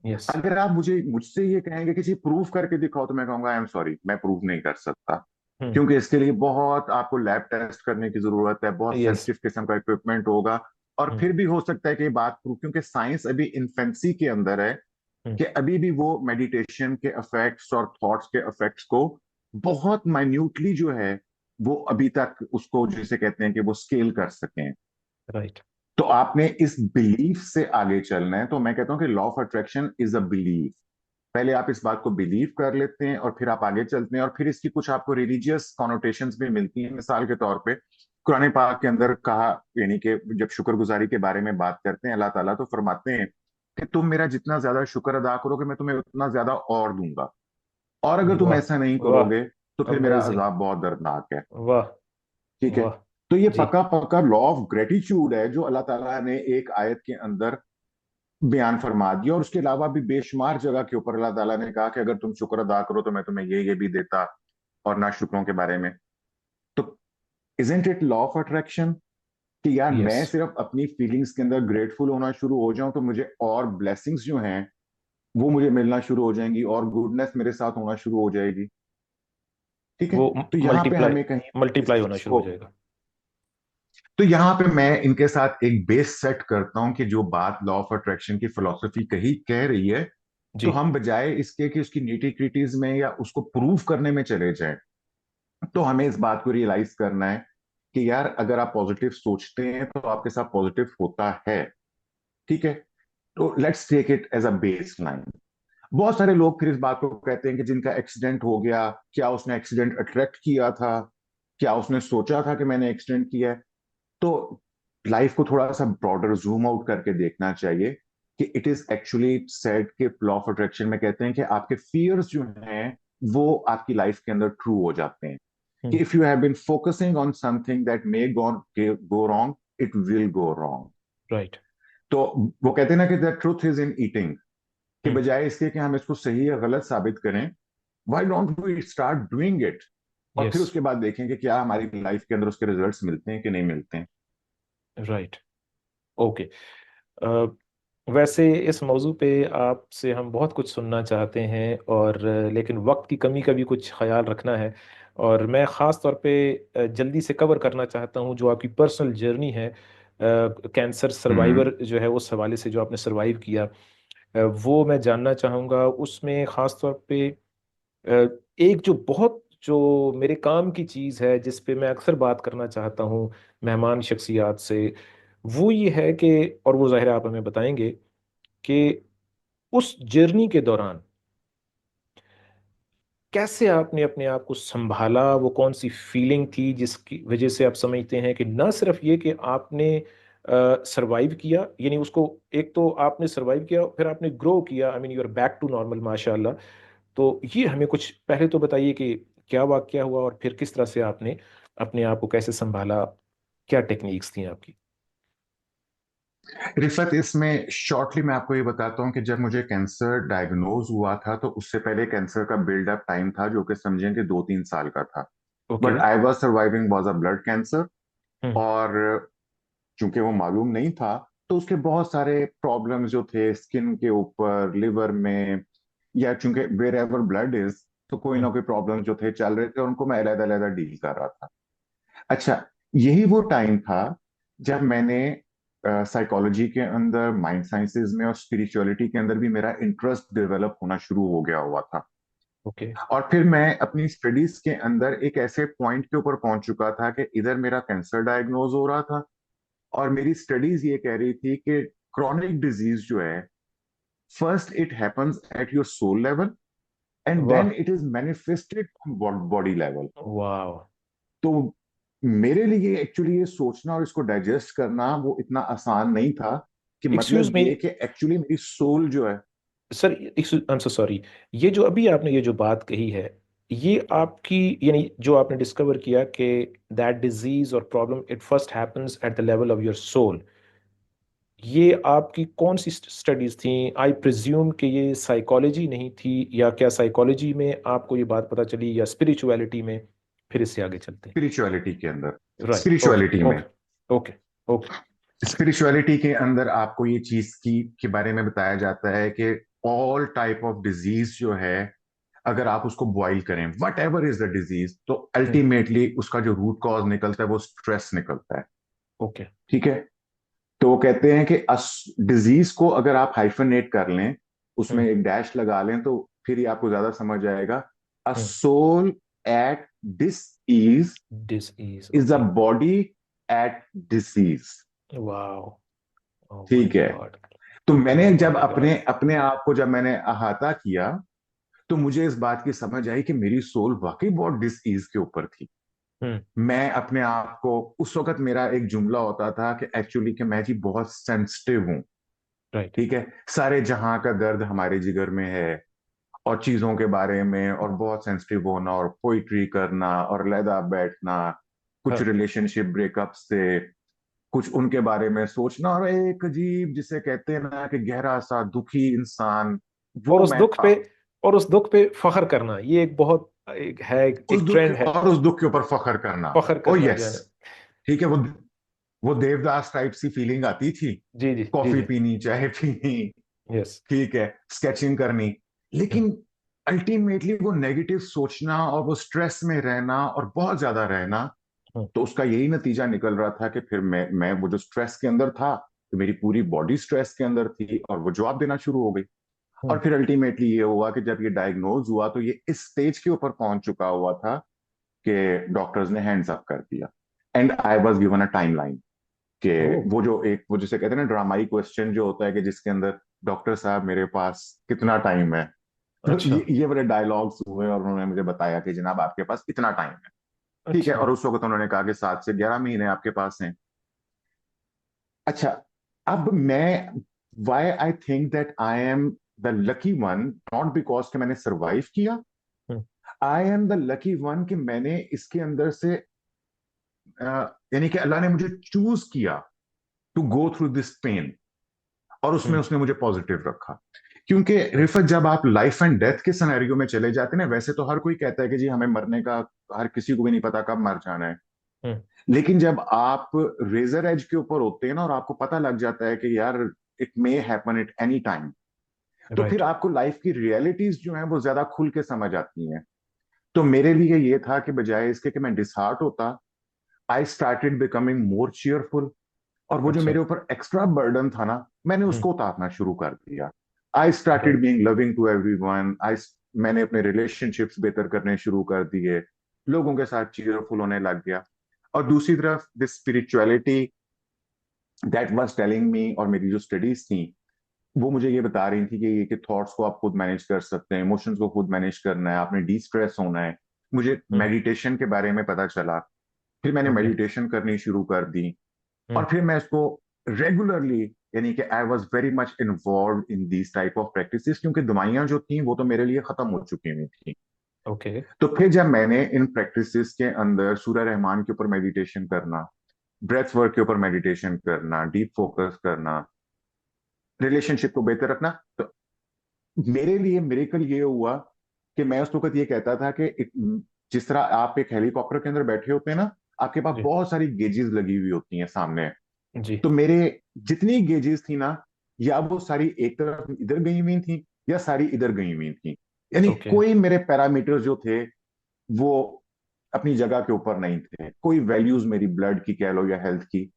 यस। अगर आप मुझसे ये कहेंगे कि जी प्रूव करके दिखाओ, तो मैं कहूंगा आई एम सॉरी, मैं प्रूव नहीं कर सकता। हम्म। क्योंकि इसके लिए बहुत आपको लैब टेस्ट करने की जरूरत है, बहुत यस। सेंसिटिव किस्म का इक्विपमेंट होगा। और हम्म। फिर भी हो सकता है कि ये बात प्रूव, क्योंकि साइंस अभी इन्फेंसी के अंदर है, हम्म। कि अभी भी वो मेडिटेशन के इफेक्ट्स और थॉट्स के इफेक्ट्स को बहुत माइन्यूटली जो है वो अभी तक उसको जिसे कहते हैं कि वो स्केल कर सकें। राइट। तो आपने इस बिलीफ से आगे चलना है। तो मैं कहता हूं कि law of attraction is a belief. पहले आप इस बात को बिलीव कर लेते हैं और फिर आप आगे चलते हैं, और फिर इसकी कुछ आपको रिलीजियस कॉनोटेशंस भी मिलती हैं। मिसाल के तौर पे कुरान पाक के अंदर कहा, यानी कि जब शुक्रगुजारी के बारे में बात करते हैं, अल्लाह ताला तो फरमाते हैं कि तुम मेरा जितना ज्यादा शुक्र अदा करोगे मैं तुम्हें उतना ज्यादा और दूंगा, और अगर तुम वाह। ऐसा नहीं वाह। करोगे तो फिर मेरा अमेजिंग। अजाब बहुत दर्दनाक है। वाह। ठीक है। वाह। तो ये जी। पक्का पक्का लॉ ऑफ ग्रेटिट्यूड है जो अल्लाह ताला ने एक आयत के अंदर बयान फरमा दिया। और उसके अलावा भी बेशुमार जगह के ऊपर अल्लाह ताला ने कहा कि अगर तुम शुक्र अदा करो तो मैं तुम्हें ये भी देता, और ना शुक्रों के बारे में। तो isn't it law of attraction कि यार यस। मैं सिर्फ अपनी फीलिंग्स के अंदर ग्रेटफुल होना शुरू हो जाऊं तो मुझे और ब्लेसिंग्स जो हैं वो मुझे मिलना शुरू हो जाएंगी, और गुडनेस मेरे साथ होना शुरू हो जाएगी। ठीक है। वो तो यहाँ पे मल्टीप्लाई हमें कहीं इस मल्टीप्लाई होना चीज शुरू हो को, जाएगा। तो यहाँ पे मैं इनके साथ एक बेस सेट करता हूँ कि जो बात लॉ ऑफ अट्रैक्शन की फिलॉसफी कही कह रही है, तो जी। हम बजाय इसके कि उसकी नीटी क्रिटीज में या उसको प्रूव करने में चले जाएं, तो हमें इस बात को रियलाइज करना है कि यार अगर आप पॉजिटिव सोचते हैं तो आपके साथ पॉजिटिव होता है। ठीक है। तो let's take it as a baseline. बहुत सारे लोग फिर इस बात को कहते हैं कि जिनका एक्सीडेंट हो गया, क्या उसने एक्सीडेंट अट्रैक्ट किया था, क्या उसने सोचा था कि मैंने एक्सीडेंट किया है? तो लाइफ को थोड़ा सा ब्रॉडर जूम आउट करके देखना चाहिए कि इट इज एक्चुअली सेड कि लॉ ऑफ अट्रैक्शन में कहते हैं कि आपके फियर्स जो हैं वो आपकी लाइफ के अंदर ट्रू हो जाते हैं। कि hmm. If you have been focusing on something that may go wrong, it will go wrong. Right. तो वो कहते हैं ना कि the truth is in eating, कि हम्म। बजाय इसके कि हम इसको सही या गलत साबित करें, why don't we start doing it, और फिर यस। उसके बाद देखें कि क्या हमारी लाइफ के अंदर उसके रिजल्ट्स मिलते हैं कि नहीं मिलते हैं। राइट। ओके। वैसे इस मौजू पे आपसे हम बहुत कुछ सुनना चाहते हैं, और लेकिन वक्त की कमी का भी कुछ ख्याल रखना है। और मैं ख़ास तौर पे जल्दी से कवर करना चाहता हूँ जो आपकी पर्सनल जर्नी है, कैंसर हम्म। सर्वाइवर जो है उस हवाले से जो आपने सर्वाइव किया, वो मैं जानना चाहूँगा। उसमें ख़ास तौर पे एक जो बहुत जो मेरे काम की चीज़ है जिस पे मैं अक्सर बात करना चाहता हूँ मेहमान शख्सियात से, वो ये है कि, और वो ज़ाहिर है आप हमें बताएंगे कि उस जर्नी के दौरान कैसे आपने अपने आप को संभाला, वो कौन सी फीलिंग थी जिसकी वजह से आप समझते हैं कि ना सिर्फ ये कि आपने सरवाइव किया, यानी उसको, एक तो आपने सरवाइव किया, फिर आपने ग्रो किया, I mean you are back to normal माशाल्लाह। तो ये हमें कुछ पहले तो बताइए कि क्या वाकया हुआ और फिर किस तरह से आपने अपने आप को कैसे संभाला, क्या टेक्निक्स थी आपकी? रिफत, इसमें शॉर्टली मैं आपको ये बताता हूँ कि जब मुझे कैंसर डायग्नोज हुआ था तो उससे पहले कैंसर का बिल्डअप टाइम था जो कि समझें कि 2-3 साल का था। Okay. But I was surviving was a blood cancer. Hmm. और चूंकि वो मालूम नहीं था तो उसके बहुत सारे प्रॉब्लम्स जो थे स्किन के ऊपर, लिवर में, या चूंकि वेर एवर ब्लड इज, तो कोई हम्म। ना कोई प्रॉब्लम जो थे चल रहे थे, उनको मैं अलग अलग डील कर रहा था। अच्छा, यही वो टाइम था जब मैंने साइकोलॉजी के अंदर, माइंड साइंसेज में और स्पिरिचुअलिटी के अंदर भी मेरा इंटरेस्ट डेवलप होना शुरू हो गया हुआ था। ओके। और फिर मैं अपनी स्टडीज के अंदर एक ऐसे पॉइंट के ऊपर पहुंच चुका था कि इधर मेरा कैंसर डायग्नोज हो रहा था और मेरी स्टडीज ये कह रही थी कि क्रॉनिक डिजीज जो है, first it happens at your soul level and वाह। Then it is manifested body level. वाह। तो मेरे लिए एक्चुअली ये सोचना और इसको डाइजेस्ट करना वो इतना आसान नहीं था कि एक्सक्यूज मतलब मी ये कि एक्चुअली मेरी सोल जो है। Sir, I am so sorry, ये जो अभी आपने ये जो बात कही है, ये आपकी, यानी जो आपने डिस्कवर किया कि दैट डिजीज और problem it first happens at the level of your soul, ये आपकी कौन सी स्टडीज थी? आई प्रिज्यूम कि ये साइकोलॉजी नहीं थी, या क्या साइकोलॉजी में आपको ये बात पता चली, या स्पिरिचुअलिटी में? फिर इससे आगे चलते हैं। स्पिरिचुअलिटी के अंदर, राइट। ओके। स्पिरिचुअलिटी में, ओके। ओके। ओके। स्पिरिचुअलिटी के अंदर आपको ये चीज की के बारे में बताया जाता है कि ऑल टाइप ऑफ डिजीज जो है, अगर आप उसको बॉइल करें, what ever is the disease, तो हम्म। अल्टीमेटली उसका जो रूट कॉज निकलता है वो स्ट्रेस निकलता है। ओके। ठीक है। तो वो कहते हैं कि डिजीज को अगर आप हाइफनेट कर लें, उसमें हम्म। एक डैश लगा लें, तो फिर ही आपको ज्यादा समझ आएगा। Uh hmm. Soul at dis is this is is a okay. Body at disease. Wow. Oh my ठीक है। गॉड। तो मैंने ओह जब माय अपने गॉड। अपने आप को जब मैंने अहाता किया, तो मुझे इस बात की समझ आई कि मेरी सोल वाकई बहुत डिस ईज के ऊपर थी। हम्म। मैं अपने आप को, उस वक्त मेरा एक जुमला होता था कि एक्चुअली कि मैं जी बहुत सेंसिटिव हूँ। राइट। ठीक है। सारे जहां का दर्द हमारे जिगर में है, और चीजों के बारे में और बहुत सेंसिटिव होना और पोइट्री करना और लैदा बैठना, कुछ हाँ। रिलेशनशिप ब्रेकअप से, कुछ उनके बारे में सोचना, और एक अजीब जिसे कहते हैं ना कि गहरा सा दुखी इंसान, और वो उस मैं दुख था। पे, और उस दुख पे फख्र करना, ये एक बहुत एक है, उस एक दुख ट्रेंड है। और उस दुख के ऊपर फख्र करना। फख्र ओ करना जो यस। है ना। ठीक है। वो देवदास टाइप सी फीलिंग आती थी। जी जी जी कॉफी जी। पीनी, चाय पीनी, यस। ठीक है, स्केचिंग करनी। हम्म। लेकिन अल्टीमेटली वो नेगेटिव सोचना और वो स्ट्रेस में रहना और बहुत ज्यादा रहना, हम्म। तो उसका यही नतीजा निकल रहा था कि फिर मैं वो जो स्ट्रेस के अंदर था, तो मेरी पूरी बॉडी स्ट्रेस के अंदर थी और वो जवाब देना शुरू हो गई। और हम्म। फिर अल्टीमेटली ये हुआ कि जब ये डायग्नोज हुआ तो ये इस स्टेज के ऊपर पहुंच चुका हुआ था कि डॉक्टर्स ने हैंड्स अप कर दिया। And I was given a time line कि ओह। वो जो एक, वो जिसे कहते हैं ना ड्रामाई क्वेश्चन जो होता है कि जिसके अंदर, डॉक्टर साहब मेरे पास कितना टाइम है। तो अच्छा। ये बड़े डायलॉग्स हुए और उन्होंने मुझे बताया कि जनाब आपके पास इतना टाइम है। ठीक है। अच्छा। और उस वक्त उन्होंने कहा कि 7 से 11 महीने आपके पास हैं। अच्छा, अब मैं, why I think that I am the lucky one, not because कि मैंने सरवाइव किया, hmm. I am the lucky one कि मैंने इसके अंदर से यानी कि अल्लाह ने मुझे चूज किया to go through this pain, और उसमें हम्म। उसने मुझे पॉजिटिव रखा। क्योंकि राइट। रिफत, जब आप लाइफ एंड डेथ के सिनेरियो में चले जाते हैं ना, वैसे तो हर कोई कहता है कि जी हमें मरने का, हर किसी को भी नहीं पता कब मर जाना है। हम्म। लेकिन जब आप रेजर एज के ऊपर होते हैं ना, और आपको पता लग जाता है कि यार it may happen at any time, तो फिर राइट। आपको लाइफ की रियलिटीज जो है वो ज्यादा खुल के समझ आती हैं। तो मेरे लिए ये था कि बजाय इसके कि मैं डिसहार्ट होता, I started becoming more cheerful. और वो जो अच्छा। मेरे ऊपर एक्स्ट्रा बर्डन था ना, मैंने हम्म। उसको उतारना शुरू कर दिया। I started right. Being loving to everyone. मैंने अपने रिलेशनशिप्स बेहतर करने शुरू कर दिए, लोगों के साथ चीयरफुल होने लग गया। और दूसरी तरफ this spirituality that was telling me, और मेरी जो स्टडीज थी वो मुझे ये बता रही थी कि ये कि थॉट्स को आप खुद मैनेज कर सकते हैं, इमोशंस को खुद मैनेज करना है, आपने डी स्ट्रेस होना है। मुझे हम्म। मेडिटेशन के बारे में पता चला। फिर मैंने ओके। मेडिटेशन करनी शुरू कर दी। और हम्म। फिर मैं इसको रेगुलरली, यानी कि I was very much involve in these type of practices, क्योंकि दवाइयां जो थी वो तो मेरे लिए खत्म हो चुकी हुई थी। ओके। तो फिर जब मैंने इन प्रैक्टिसेस के अंदर सूर्य रहमान के ऊपर मेडिटेशन करना, ब्रेथ वर्क के ऊपर मेडिटेशन करना, डीप फोकस करना, रिलेशनशिप को बेहतर रखना, तो मेरे लिए मिरेकल ये हुआ कि मैं उस वक्त ये कहता था कि जिस तरह आप एक हेलीकॉप्टर के अंदर बैठे होते हैं ना, आपके पास जी। बहुत सारी गेजेस लगी हुई होती हैं सामने। जी। तो मेरे जितनी गेजेस थी ना, या वो सारी एक तरफ इधर गई हुई थी, या सारी इधर गई हुई थी। यानी ओके। कोई मेरे पैरामीटर जो थे वो अपनी जगह के ऊपर नहीं थे, कोई वैल्यूज मेरी ब्लड की कह लो या हेल्थ की।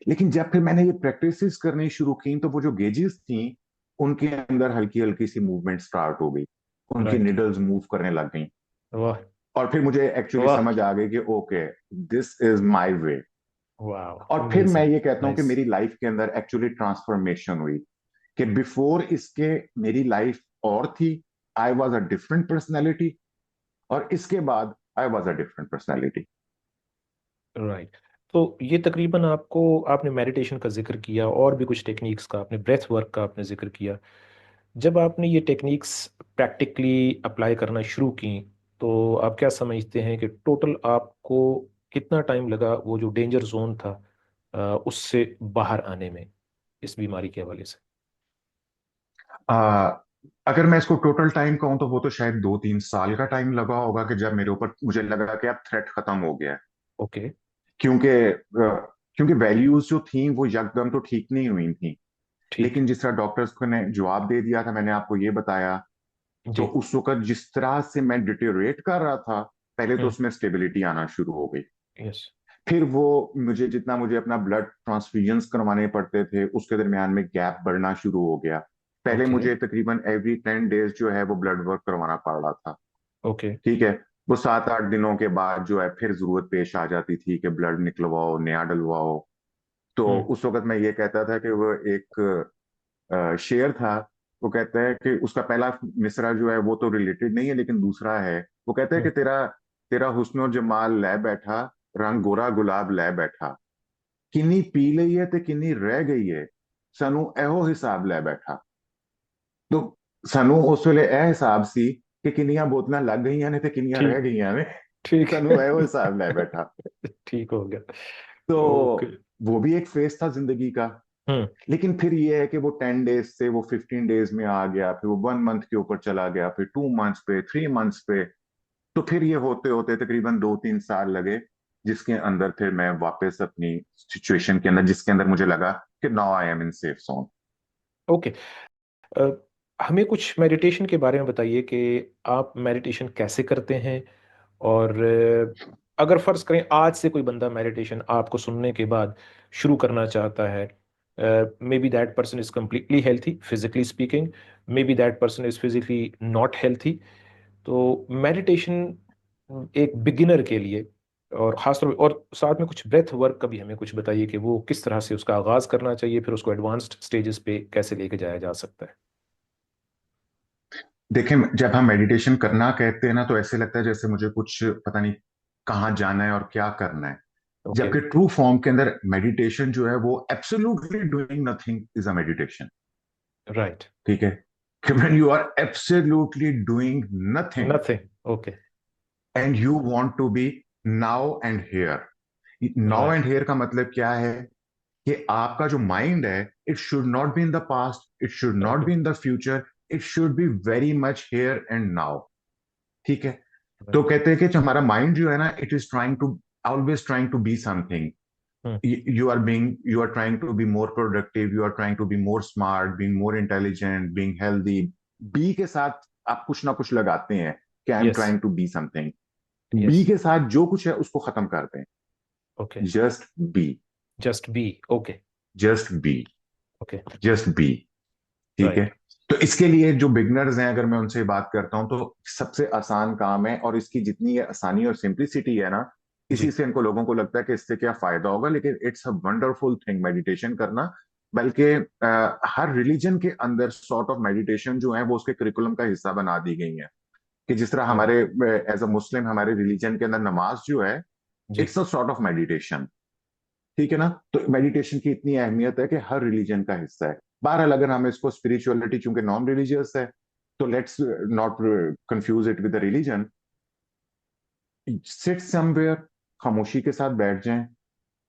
लेकिन जब फिर मैंने ये प्रैक्टिसेस करनी शुरू की, तो वो जो गेजेस थी उनके अंदर हल्की हल्की सी मूवमेंट स्टार्ट हो गई, उनकी राइट। निडल्स मूव करने लग गई। वाह। और फिर मुझे एक्चुअली वाह। समझ आ गई कि okay, this is my way. वाह। और फिर मैं अमेजिंग। ये कहता हूँ कि नाइस। मेरी लाइफ के अंदर एक्चुअली ट्रांसफॉर्मेशन हुई, कि बिफोर इसके मेरी लाइफ और थी, I was a different personality, और इसके बाद I was a different personality. Right. तो ये तकरीबन आपको, आपने मेडिटेशन का जिक्र किया और भी कुछ टेक्निक्स का, आपने ब्रेथ वर्क का आपने जिक्र किया। जब आपने ये टेक्निक्स प्रैक्टिकली अप्लाई करना शुरू की, तो आप क्या समझते हैं कि टोटल आपको कितना टाइम लगा वो जो डेंजर जोन था उससे बाहर आने में, इस बीमारी के हवाले से? आ, अगर मैं इसको टोटल टाइम कहूं तो वो तो शायद 2-3 साल का टाइम लगा होगा, कि जब मेरे ऊपर मुझे लगा कि अब थ्रेट खत्म हो गया है। ओके। क्योंकि क्योंकि वैल्यूज जो थी वो यकदम तो ठीक नहीं हुई थी। ठीक। लेकिन जिस तरह डॉक्टर्स को ने जवाब दे दिया था, मैंने आपको ये बताया, तो जी। उस वक्त जिस तरह से मैं डिटेरियोरेट कर रहा था, पहले तो हम्म। उसमें स्टेबिलिटी आना शुरू हो गई। यस। फिर वो मुझे अपना ब्लड ट्रांसफ्यूजन्स करवाने पड़ते थे, उसके दरमियान में गैप बढ़ना शुरू हो गया। पहले ओके। मुझे तकरीबन एवरी 10 डेज जो है वो ब्लड वर्क करवाना पड़ रहा था। ओके। ठीक है। वो 7-8 दिनों के बाद जो है फिर जरूरत पेश आ जाती थी कि ब्लड निकलवाओ, नया डलवाओ। तो हम्म। उस वक्त मैं ये कहता था कि वो एक शेर था, वो कहता है कि उसका पहला मिसरा जो है वो तो रिलेटेड नहीं है, लेकिन दूसरा है। वो कहता है कि हम्म। तेरा तेरा हुस्न जमाल लै बैठा, रंग गोरा गुलाब लै बैठा, किन्नी पी लई है ते किन्नी रह गई है, सानू एहो हिसाब लै बैठा। तो सानू उस वेले ए हिसाब सी कि किन्नियां बोतलां लग गईयां ने ते किन्नियां रह ठीक। गईयां ने, ठीक। सानू एहो हिसाब लै बैठा। ठीक हो गया। तो ओके। वो भी एक फेस था जिंदगी का। हम्म। लेकिन फिर ये है कि वो 10 डेज से वो 15 डेज में आ गया, फिर वो 1 मंथ के ऊपर चला गया, फिर 2 मंथ्स पे, 3 मंथ्स पे। तो फिर ये होते होते तकरीबन 2-3 साल लगे, जिसके अंदर फिर मैं वापस अपनी सिचुएशन के अंदर, जिसके अंदर मुझे लगा कि now I am in safe zone. Okay. Uh, हमें कुछ मेडिटेशन के बारे में बताइए कि आप मेडिटेशन कैसे करते हैं। और अगर फर्ज करें आज से कोई बंदा मेडिटेशन आपको सुनने के बाद शुरू करना चाहता है, may be that person is completely healthy physically speaking, may be that person is physically not healthy, तो मेडिटेशन एक बिगिनर के लिए, और खासतौर और साथ में कुछ ब्रेथ वर्क का भी हमें कुछ बताइए कि वो किस तरह से उसका आगाज करना चाहिए, फिर उसको एडवांस्ड स्टेजेस पे कैसे लेके जाया जा सकता है। देखें, जब हम मेडिटेशन करना कहते हैं ना, तो ऐसे लगता है जैसे मुझे कुछ पता नहीं कहाँ जाना है और क्या करना है। ओके। जबकि ट्रू फॉर्म के अंदर मेडिटेशन जो है वो absolutely doing nothing is a meditation. Right. ठीक है। कि when you are absolutely doing nothing nothing. Okay. And you want to be now and here. Now right. And here का मतलब क्या है? कि आपका जो माइंड है, it should not be in the past, it should not okay. Be in the future, it should be very much here and now. ठीक है। तो राइट। कहते हैं कि जो हमारा माइंड जो है ना, it is trying to, always trying to be something. Hmm. You are trying to be more productive, you are trying to be more smart, being more intelligent, being healthy। Be के साथ आप कुछ ना कुछ लगाते हैं कि I am yes. Trying to be something. Yes. Be के साथ जो कुछ है उसको खत्म कर दें। Okay. Just be. Just be. Okay. Just be. Okay. Just be. ठीक है। राइट। तो इसके लिए जो बिगनर्स हैं, अगर मैं उनसे बात करता हूं, तो सबसे आसान काम है, और इसकी जितनी ये आसानी और सिंप्लिसिटी है ना, इसी जी। से इनको लोगों को लगता है कि इससे क्या फायदा होगा, लेकिन it's a wonderful thing meditation करना। बल्कि हर रिलीजन के अंदर सॉर्ट ऑफ मेडिटेशन जो है वो उसके करिकुलम का हिस्सा बना दी गई है। कि जिस तरह राइट। हमारे एज अ मुस्लिम हमारे रिलीजन के अंदर नमाज जो है, जी। It's a sort of meditation. ठीक है ना। तो मेडिटेशन की इतनी अहमियत है कि हर रिलीजन का हिस्सा है। बहरहाल अगर हम इसको स्पिरिचुअलिटी, चूंकि नॉन रिलीजियस है, तो let's not confuse it with religion. Sit somewhere, खामोशी के साथ बैठ जाएं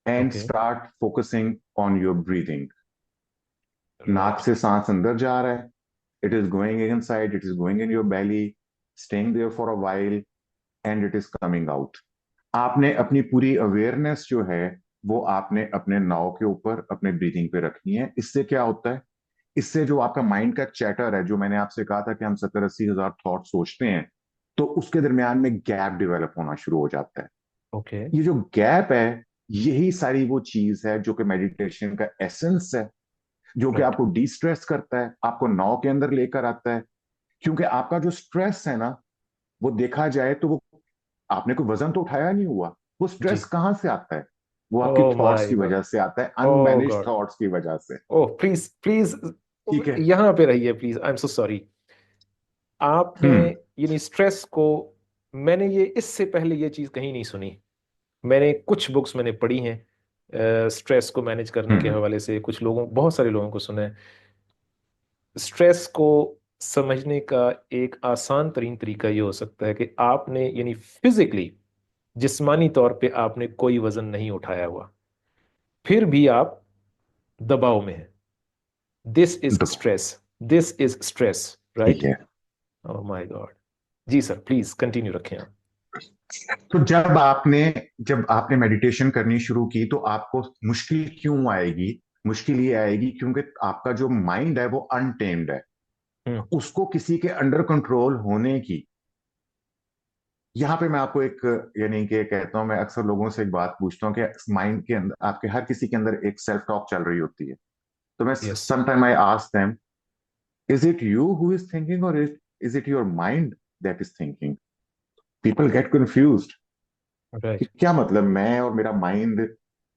and okay. Start focusing on your breathing. नाक राइट। से सांस अंदर जा रहा है, it is going inside, it is going in your belly, staying there for a while, and it is coming out. आपने अपनी पूरी अवेयरनेस जो है वो आपने अपने नाव के ऊपर अपने ब्रीदिंग पे रखनी है। इससे क्या होता है, इससे जो आपका माइंड का चैटर है, जो मैंने आपसे कहा था कि हम 70-80 हजार थॉट सोचते हैं, तो उसके दरमियान में गैप डेवलप होना शुरू हो जाता है। ओके। ये जो गैप है, यही सारी वो चीज है जो कि मेडिटेशन का एसेंस है, जो कि राइट। आपको डी स्ट्रेस करता है, आपको नाव के अंदर लेकर आता है। क्योंकि आपका जो स्ट्रेस है ना, वो देखा जाए तो वो, आपने कोई वजन तो उठाया नहीं हुआ, वो स्ट्रेस जी। कहां से आता है? वो आपकी ओ थॉट्स माय की गॉड। वजह से आता है, ओ अनमैनेज गॉड। थॉट्स की वजह से। ओह प्लीज प्लीज, ठीक है। यहाँ पे रहिए please, I am so sorry. आपने हम्म। यानी स्ट्रेस को, मैंने ये इससे पहले ये चीज़ कहीं नहीं सुनी। मैंने कुछ बुक्स मैंने पढ़ी हैं स्ट्रेस को मैनेज करने के हम्म। हवाले से, कुछ लोगों, बहुत सारे लोगों को सुना है। स्ट्रेस को समझने का एक आसान तरीन तरीका ये हो सकता है कि आपने यानी फिजिकली, जिस्मानी तौर पे आपने कोई वजन नहीं उठाया हुआ, फिर भी आप दबाव में हैं। दिस इज तो स्ट्रेस, दिस इज स्ट्रेस, ठीक राइट। है। Oh my god. जी सर, प्लीज कंटिन्यू रखें आप। तो जब आपने मेडिटेशन करनी शुरू की, तो आपको मुश्किल क्यों आएगी? मुश्किल ये आएगी क्योंकि आपका जो माइंड है वो अनटेम्ड है। हम्म। उसको किसी के अंडर कंट्रोल होने की, यहाँ पे मैं आपको एक, यानी कि कहता हूं, मैं अक्सर लोगों से एक बात पूछता हूँ कि माइंड के अंदर, आपके हर किसी के अंदर एक सेल्फ टॉक चल रही होती है। तो मैं yes. Sometime I ask them, is it you who is thinking, और is it your mind that is thinking? People get confused कि राइट। क्या मतलब मैं और मेरा माइंड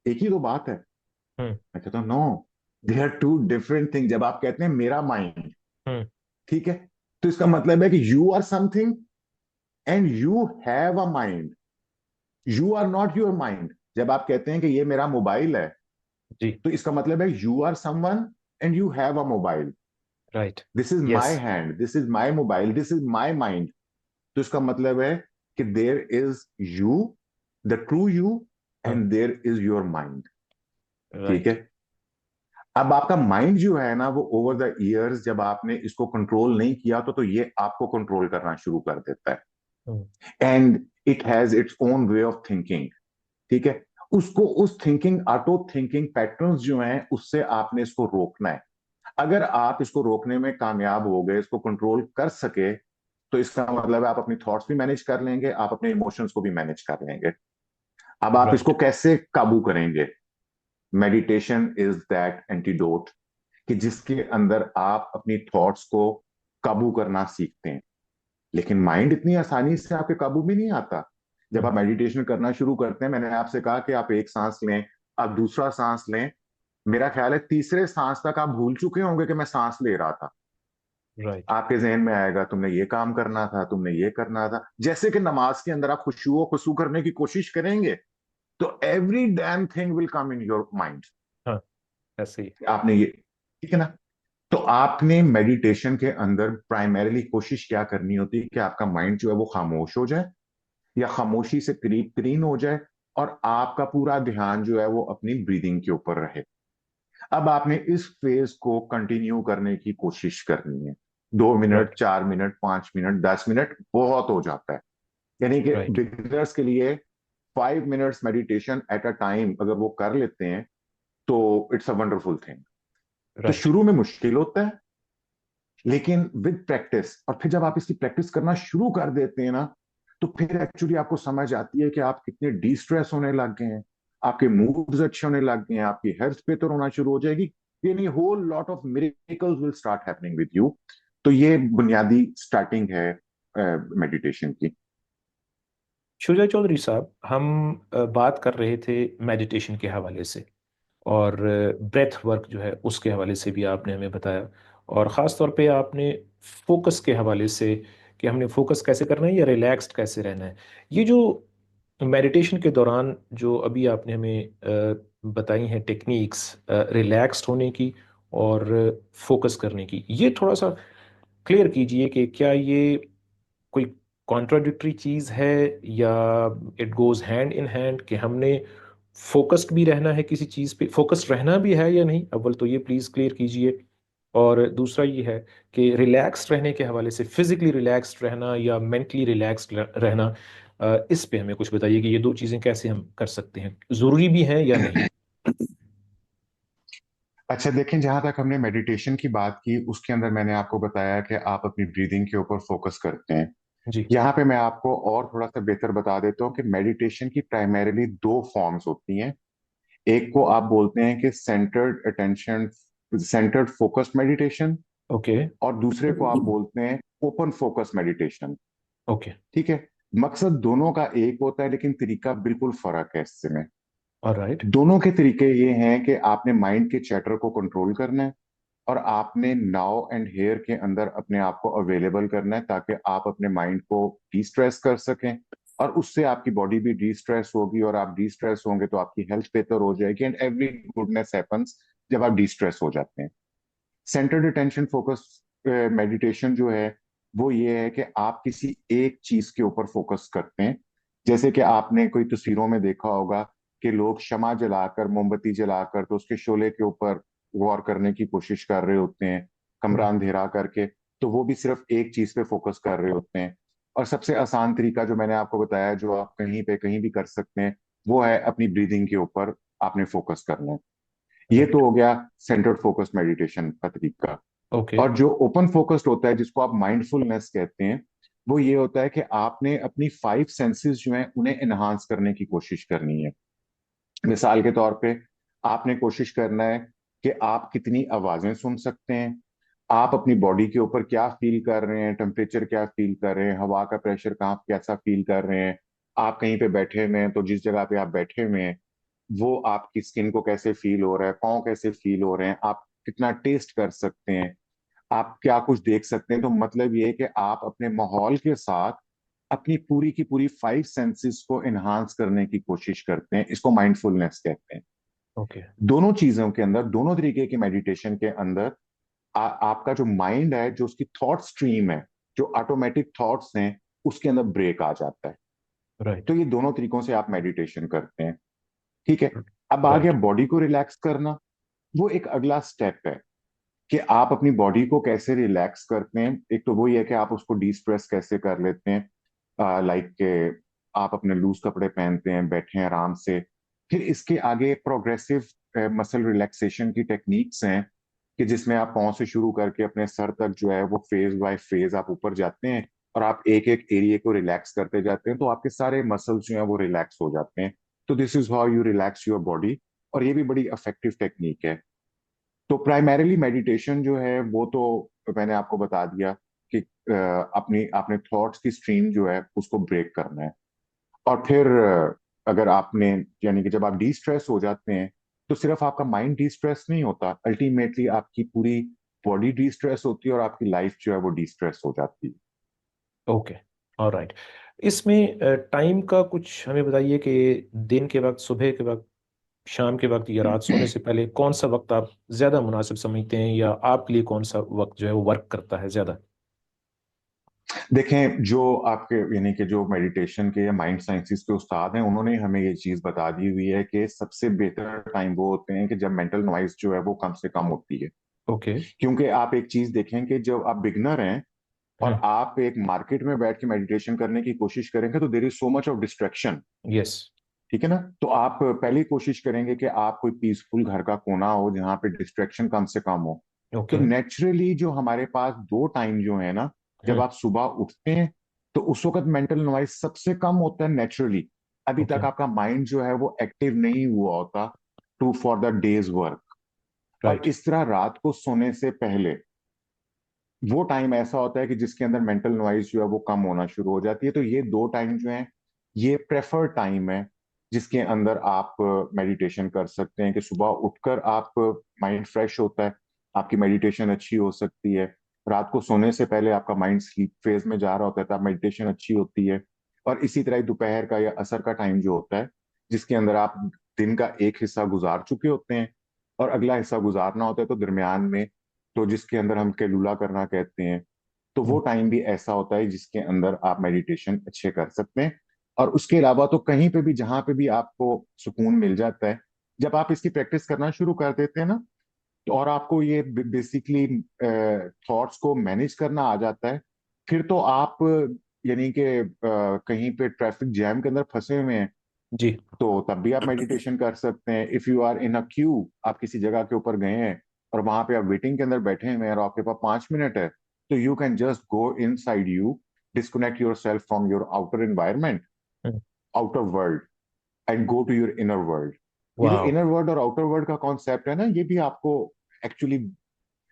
एक ही तो बात है। हम्म। मैं कहता हूँ no, they are two different thing. जब आप कहते हैं मेरा माइंड, हम्म। ठीक है, तो इसका मतलब है कि you are something and you have a mind. You are not your mind. जब आप कहते हैं कि ये मेरा मोबाइल है, जी। तो इसका मतलब है you are someone and you have a mobile. Right. This is my yes. Hand, this is my mobile, this is my mind. तो इसका मतलब है कि there is you, the true you, हाँ। And there is your mind. ठीक right. है। अब आपका माइंड जो है ना, वो ओवर द इयर्स जब आपने इसको कंट्रोल नहीं किया, तो ये आपको कंट्रोल करना शुरू कर देता है। Hmm. And it has its own way of thinking. ठीक है। उसको, उस थिंकिंग, ऑटो थिंकिंग पैटर्न्स जो हैं, उससे आपने इसको रोकना है। अगर आप इसको रोकने में कामयाब हो गए, इसको कंट्रोल कर सके, तो इसका मतलब है आप अपनी थॉट्स भी मैनेज कर लेंगे, आप अपने इमोशंस को भी मैनेज कर लेंगे। अब आप इसको राइट। कैसे काबू करेंगे? मेडिटेशन इज दैट एंटीडोट, कि जिसके अंदर आप अपनी थॉट्स को काबू करना सीखते हैं। लेकिन माइंड इतनी आसानी से आपके काबू में नहीं आता। जब हम्म। आप मेडिटेशन करना शुरू करते हैं, मैंने आपसे कहा कि आप एक सांस लें, आप दूसरा सांस लें, मेरा ख्याल है तीसरे सांस तक आप भूल चुके होंगे कि मैं सांस ले रहा था। राइट। आपके जहन में आएगा तुमने ये काम करना था, तुमने ये करना था। जैसे कि नमाज के अंदर आप खुशू खुशू करने की कोशिश करेंगे, तो every damn thing will come in your mind. हाँ, ऐसे ही। आपने ये, ठीक है ना। तो आपने मेडिटेशन के अंदर प्राइमरीली कोशिश क्या करनी होती है कि आपका माइंड जो है वो खामोश हो जाए, या खामोशी से करीब तरीन हो जाए, और आपका पूरा ध्यान जो है वो अपनी ब्रीदिंग के ऊपर रहे। अब आपने इस फेज को कंटिन्यू करने की कोशिश करनी है। 2 minute, right. 4 minute, 5 minute, 10 minute बहुत हो जाता है। यानी कि राइट। बिगिनर्स के लिए 5 minutes meditation at a time अगर वो कर लेते हैं, तो इट्स अ वंडरफुल थिंग। तो राइट। शुरू में मुश्किल होता है, लेकिन विद प्रैक्टिस, और फिर जब आप इसकी प्रैक्टिस करना शुरू कर देते हैं ना, तो फिर एक्चुअली आपको समझ आती है कि आप कितने डी स्ट्रेस होने लग गए हैं, आपके मूड्स अच्छे होने लग गए हैं, आपकी हेल्थ बेहतर होना शुरू हो जाएगी। यानी whole lot of miracles will start happening with you. तो ये बुनियादी स्टार्टिंग है मेडिटेशन की। शुजा चौधरी साहब, हम बात कर रहे थे मेडिटेशन के हवाले से, और ब्रेथ वर्क जो है उसके हवाले से भी आपने हमें बताया, और ख़ास तौर पे आपने फोकस के हवाले से कि हमने फोकस कैसे करना है या रिलैक्स्ड कैसे रहना है। ये जो मेडिटेशन के दौरान जो अभी आपने हमें बताई हैं टेक्निक्स रिलैक्स्ड होने की और फोकस करने की, ये थोड़ा सा क्लियर कीजिए कि क्या ये कोई कॉन्ट्राडिक्टरी चीज़ है या it goes hand in hand, कि हमने फोकस्ड भी रहना है किसी चीज़ पे, फोकस्ड रहना भी है या नहीं, अव्वल तो ये प्लीज़ क्लियर कीजिए। और दूसरा ये है कि रिलैक्स्ड रहने के हवाले से फिजिकली रिलैक्स्ड रहना या मेंटली रिलैक्स्ड रहना, इस पे हमें कुछ बताइए कि ये दो चीज़ें कैसे हम कर सकते हैं, ज़रूरी भी हैं या नहीं। अच्छा देखें, जहां तक हमने मेडिटेशन की बात की उसके अंदर मैंने आपको बताया कि आप अपनी ब्रीदिंग के ऊपर फोकस करते हैं। जी। यहाँ पे मैं आपको और थोड़ा सा बेहतर बता देता हूँ कि मेडिटेशन की प्राइमरीली दो फॉर्म्स होती हैं। एक को आप बोलते हैं कि centred attention, centred focused meditation, okay. और दूसरे को आप बोलते हैं ओपन फोकस मेडिटेशन। ओके। ठीक है। मकसद दोनों का एक होता है लेकिन तरीका बिल्कुल फर्क है इससे में। ऑलराइट। दोनों के तरीके ये हैं कि आपने माइंड के चैटर को कंट्रोल करना है और आपने नाउ एंड हेयर के अंदर अपने आप को अवेलेबल करना है ताकि आप अपने माइंड को डी स्ट्रेस कर सकें, और उससे आपकी बॉडी भी डी स्ट्रेस होगी, और आप डी स्ट्रेस होंगे तो आपकी हेल्थ बेहतर हो जाएगी, एंड एवरी गुडनेस हैपन्स जब आप डी स्ट्रेस हो जाते हैं। सेंटर्ड अटेंशन फोकस मेडिटेशन जो है वो ये है कि आप किसी एक चीज के ऊपर फोकस करते हैं। जैसे कि आपने कोई तस्वीरों में देखा होगा कि लोग शमा जलाकर, मोमबत्ती जलाकर, तो उसके शोले के ऊपर गौर करने की कोशिश कर रहे होते हैं, कमरा अंधेरा करके। तो वो भी सिर्फ एक चीज पे फोकस कर रहे होते हैं। और सबसे आसान तरीका जो मैंने आपको बताया, जो आप कहीं पे कहीं भी कर सकते हैं, वो है अपनी ब्रीदिंग के ऊपर आपने फोकस करना है। ये तो राइट। हो गया सेंटर्ड फोकस मेडिटेशन का तरीका। ओके। और जो ओपन फोकस्ड होता है, जिसको आप माइंडफुलनेस कहते हैं, वो ये होता है कि आपने अपनी फाइव सेंसेस जो हैं उन्हें एनहांस करने की कोशिश करनी है। मिसाल के तौर पे आपने कोशिश करना है कि आप कितनी आवाजें सुन सकते हैं, आप अपनी बॉडी के ऊपर क्या फील कर रहे हैं, टेम्परेचर क्या फील कर रहे हैं, हवा का प्रेशर कहाँ कैसा फील कर रहे हैं। आप कहीं पे बैठे हुए हैं तो जिस जगह पे आप बैठे हुए हैं वो आपकी स्किन को कैसे फील हो रहा है, पाँव कैसे फील हो रहे हैं, आप कितना टेस्ट कर सकते हैं, आप क्या कुछ देख सकते हैं। तो मतलब ये है कि आप अपने माहौल के साथ अपनी पूरी की पूरी फाइव सेंसेस को एनहांस करने की कोशिश करते हैं। इसको माइंडफुलनेस कहते हैं। ओके। दोनों चीजों के अंदर, दोनों तरीके की मेडिटेशन के अंदर आपका जो माइंड है, जो उसकी थॉट स्ट्रीम है, जो ऑटोमेटिक थॉट्स हैं, उसके अंदर ब्रेक आ जाता है। राइट। तो ये दोनों तरीकों से आप मेडिटेशन करते हैं। ठीक है। अब आ गया राइट। बॉडी को रिलैक्स करना। वो एक अगला स्टेप है कि आप अपनी बॉडी को कैसे रिलैक्स करते हैं। एक तो वही है कि आप उसको डी स्ट्रेस कैसे कर लेते हैं, लाइक के आप अपने लूज कपड़े पहनते हैं, बैठे हैं आराम से। फिर इसके आगे प्रोग्रेसिव मसल रिलैक्सेशन की टेक्निक्स हैं कि जिसमें आप पाँव से शुरू करके अपने सर तक जो है वो फेज बाय फेज आप ऊपर जाते हैं, और आप एक एक एरिया को रिलैक्स करते जाते हैं, तो आपके सारे मसल्स जो हैं वो रिलैक्स हो जाते हैं। तो this is how you relax your body. और ये भी बड़ी इफेक्टिव टेक्निक है। तो प्राइमरीली मेडिटेशन जो है वो तो मैंने आपको बता दिया कि अपनी आपने थॉट्स की स्ट्रीम जो है उसको ब्रेक करना है। और फिर अगर आपने, यानी कि जब आप डी स्ट्रेस हो जाते हैं तो सिर्फ आपका माइंड डी स्ट्रेस नहीं होता, अल्टीमेटली आपकी पूरी बॉडी डी स्ट्रेस होती है और आपकी लाइफ जो है वो डी स्ट्रेस हो जाती है। ओके। ऑलराइट। इसमें टाइम का कुछ हमें बताइए कि दिन के वक्त, सुबह के वक्त, शाम के वक्त या रात सोने से पहले कौन सा वक्त आप ज़्यादा मुनासिब समझते हैं, या आपके लिए कौन सा वक्त जो है वो वर्क करता है ज़्यादा। देखें, जो आपके यानी कि जो मेडिटेशन के या माइंड साइंसेस के उस्ताद हैं, उन्होंने हमें ये चीज बता दी हुई है कि सबसे बेहतर टाइम वो होते हैं कि जब मेंटल नॉइज जो है वो कम से कम होती है। ओके। क्योंकि आप एक चीज देखें कि जब आप बिगनर हैं और आप एक मार्केट में बैठ के मेडिटेशन करने की कोशिश करेंगे तो there is so much of distraction. Yes. ठीक है ना। तो आप पहले कोशिश करेंगे कि आप कोई पीसफुल घर का कोना हो जहां पे डिस्ट्रैक्शन कम से कम हो। तो ओके। नेचुरली जो हमारे पास दो टाइम जो है ना, जब आप सुबह उठते हैं तो उस वक्त मेंटल नॉइज सबसे कम होता है नेचुरली। अभी ओके। तक आपका माइंड जो है वो एक्टिव नहीं हुआ होता to for the day's work. और राइट। इस तरह रात को सोने से पहले वो टाइम ऐसा होता है कि जिसके अंदर मेंटल नॉइज जो है वो कम होना शुरू हो जाती है। तो ये दो टाइम जो है ये प्रेफर्ड टाइम है जिसके अंदर आप मेडिटेशन कर सकते हैं। कि सुबह उठकर आप, माइंड फ्रेश होता है, आपकी मेडिटेशन अच्छी हो सकती है। रात को सोने से पहले आपका माइंड स्लीप फेज में जा रहा होता है तो आप मेडिटेशन अच्छी होती है। और इसी तरह दोपहर का या असर का टाइम जो होता है जिसके अंदर आप दिन का एक हिस्सा गुजार चुके होते हैं और अगला हिस्सा गुजारना होता है, तो दरमियान में, तो जिसके अंदर हम कैलूला करना कहते हैं, तो वो हम्म, टाइम भी ऐसा होता है जिसके अंदर आप मेडिटेशन अच्छे कर सकते हैं। और उसके अलावा तो कहीं पे भी जहां पे भी आपको सुकून मिल जाता है, जब आप इसकी प्रैक्टिस करना शुरू कर देते हैं ना, तो और आपको ये बेसिकली थॉट्स को मैनेज करना आ जाता है, फिर तो आप यानी कि कहीं पे ट्रैफिक जैम के अंदर फंसे हुए हैं, जी। तो तब भी आप मेडिटेशन कर सकते हैं। If you are in a queue, आप किसी जगह के ऊपर गए हैं और वहां पे आप वेटिंग के अंदर बैठे हुए हैं और आपके पास 5 मिनट है, तो you can just go inside you, disconnect yourself from your outer environment, outer world, and go to your inner world. ये जो वाह। इनर वर्ल्ड और आउटर वर्ल्ड का कॉन्सेप्ट है ना, ये भी आपको एक्चुअली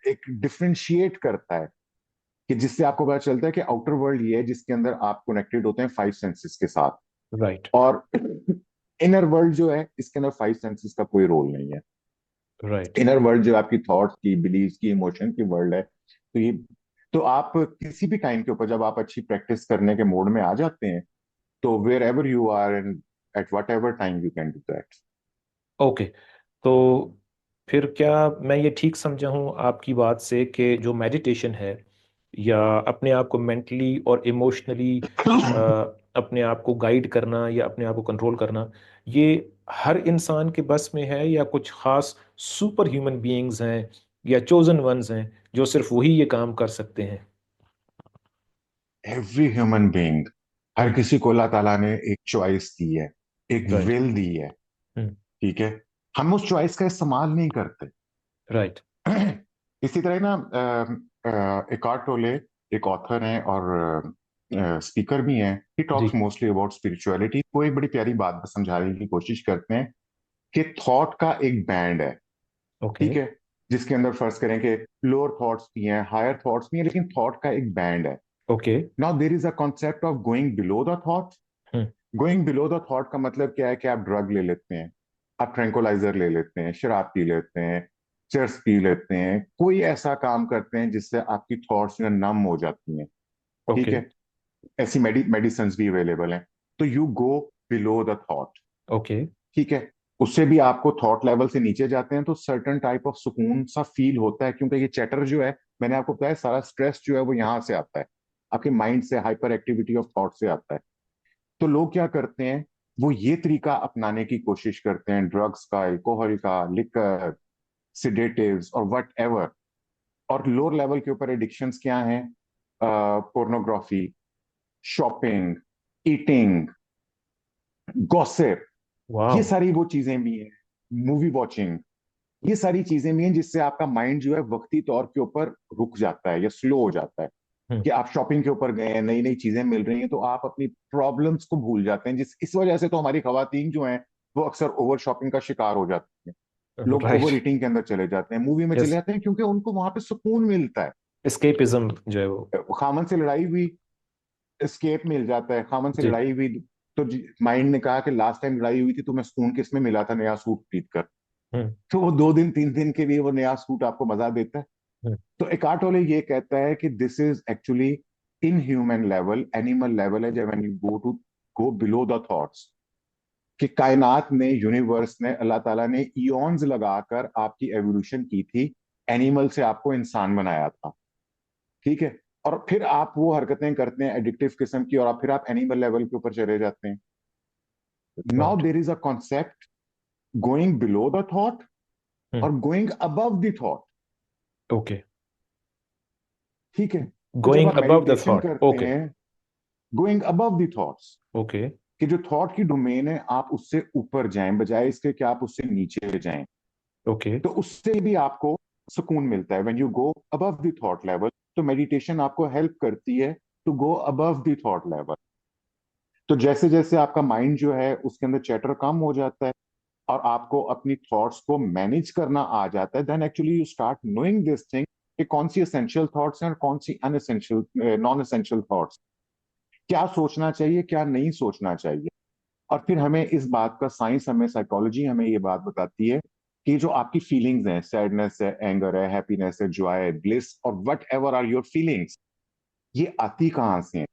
एक डिफ्रेंशिएट करता है, कि जिससे आपको पता चलता है कि आउटर वर्ल्ड ये है जिसके अंदर आप कनेक्टेड होते हैं 5 सेंसेस के साथ, राइट। और इनर वर्ल्ड जो है इसके अंदर 5 सेंसेस का कोई रोल नहीं है। राइट। इनर वर्ल्ड जो आपकी थॉट्स की, बिलीव्स की, इमोशन की वर्ल्ड है। तो ये, तो आप किसी भी टाइम के ऊपर जब आप अच्छी प्रैक्टिस करने के मोड में आ जाते हैं, तो wherever you are and at whatever time you can do that. Okay. तो फिर क्या मैं ये ठीक समझा हूँ आपकी बात से कि जो मेडिटेशन है, या अपने आप को मेंटली और इमोशनली अपने आप को गाइड करना या अपने आप को कंट्रोल करना, ये हर इंसान के बस में है, या कुछ खास सुपर ह्यूमन बीइंग्स हैं या चोजन वंस हैं जो सिर्फ वही ये काम कर सकते हैं? एवरी ह्यूमन बीइंग, हर हम्म। किसी को अल्लाह ताला ने एक चॉइस दी है, एक राइट। विल दी है। हम्म। ठीक है, हम उस चॉइस का इस्तेमाल नहीं करते। राइट। इसी तरह ना, एकार्ट टोले एक ऑथर हैं और स्पीकर भी हैं। ही जी। Talks mostly about spirituality. वो एक बड़ी प्यारी बात समझाने की कोशिश करते हैं कि थॉट का एक बैंड है। ओके। ठीक है, जिसके अंदर फर्ज करें कि लोअर थॉट्स भी हैं, हायर थॉट्स भी हैं, लेकिन थॉट का एक बैंड है। Okay. Now there is a concept of going below the thought. Hmm. Going below the thought का मतलब क्या है कि आप ड्रग ले लेते हैं, आप ट्रैंकुलाइजर ले लेते हैं, शराब पी लेते हैं, चरस पी लेते हैं, कोई ऐसा काम करते हैं जिससे आपकी थॉट्स जो नम हो जाती हैं। ठीक ओके। है, ऐसी मेडिसिन भी अवेलेबल हैं। तो you go below the thought. Okay. ठीक है, उससे भी आपको थॉट लेवल से नीचे जाते हैं तो सर्टन टाइप ऑफ सुकून सा फील होता है, क्योंकि ये चैटर जो है, मैंने आपको बताया, सारा स्ट्रेस जो है वो यहाँ से आता है, आपके माइंड से, हाइपर एक्टिविटी ऑफ थॉट से आता है। तो लोग क्या करते हैं, वो ये तरीका अपनाने की कोशिश करते हैं, ड्रग्स का, एल्कोहल का, लिकर, सिडेटिव्स और वट एवर। और लोअर लेवल के ऊपर एडिक्शंस क्या हैं? पोर्नोग्राफी, शॉपिंग, ईटिंग, गॉसिप, ये वाह। सारी वो चीजें भी हैं, मूवी वॉचिंग, ये सारी चीजें भी हैं जिससे आपका माइंड जो है वक्ती तौर के ऊपर रुक जाता है या स्लो हो जाता है। हम्म। कि आप शॉपिंग के ऊपर गए हैं, नई नई चीजें मिल रही हैं, तो आप अपनी प्रॉब्लम्स को भूल जाते हैं, जिस इस वजह से तो हमारी खवातीन जो हैं वो अक्सर ओवर शॉपिंग का शिकार हो जाती हैं। लोग राइट। ओवर ईटिंग के अंदर चले जाते हैं, मूवी में चले यस। जाते हैं, क्योंकि उनको वहां पे सुकून मिलता है। एस्केपिज्म जो है वो। खामन से लड़ाई हुई, एस्केप मिल जाता है। खामन से जी। लड़ाई हुई, तो माइंड ने कहा कि लास्ट टाइम लड़ाई हुई थी तुम्हें सुकून किस में मिला था? नया सूट खरीद कर। हम्म। तो वो 2 दिन 3 दिन के लिए वो नया सूट आपको मजा देता है। हम्म। तो एकार्ट टोले ये कहता है कि this is actually in human level, animal level है, जब when you go below the thoughts, कि कायनात ने, यूनिवर्स ने, अल्लाह ताला ने ईओन्स लगाकर आपकी एवोल्यूशन की थी, एनिमल से आपको इंसान बनाया था। ठीक है, और फिर आप वो हरकतें करते हैं एडिक्टिव किस्म की, और आप फिर आप एनिमल लेवल के ऊपर चले जाते हैं। Now point. There is a concept going below the thought hmm. और going above the thought. Okay. ठीक है, तो जब गोइंग आप अबव द मेडिटेशन थॉट। करते ओके। हैं, going above the thoughts, okay. कि जो थॉट की डोमेन है आप उससे ऊपर जाएं, बजाय इसके कि आप उससे नीचे जाएं। ओके। तो उससे भी आपको सुकून मिलता है when you go above the thought level. तो मेडिटेशन आपको हेल्प करती है to go above the thought level. तो जैसे जैसे आपका माइंड जो है उसके अंदर चैटर कम हो जाता है और आपको अपनी थॉट्स को मैनेज करना आ जाता है, then actually you start knowing this thing कि कौन सी एसेंशियल थॉट्स हैं और कौन सी अनएसेंशियल, नॉन एसेंशियल थॉट्स, क्या सोचना चाहिए, क्या नहीं सोचना चाहिए। और फिर हमें इस बात का साइंस, हमें साइकोलॉजी हमें ये बात बताती है कि जो आपकी फीलिंग्स हैं, सैडनेस है, एंगर है, हैप्पीनेस है, जॉय है, ब्लिस और whatever are your feelings, ये आती कहाँ से हैं?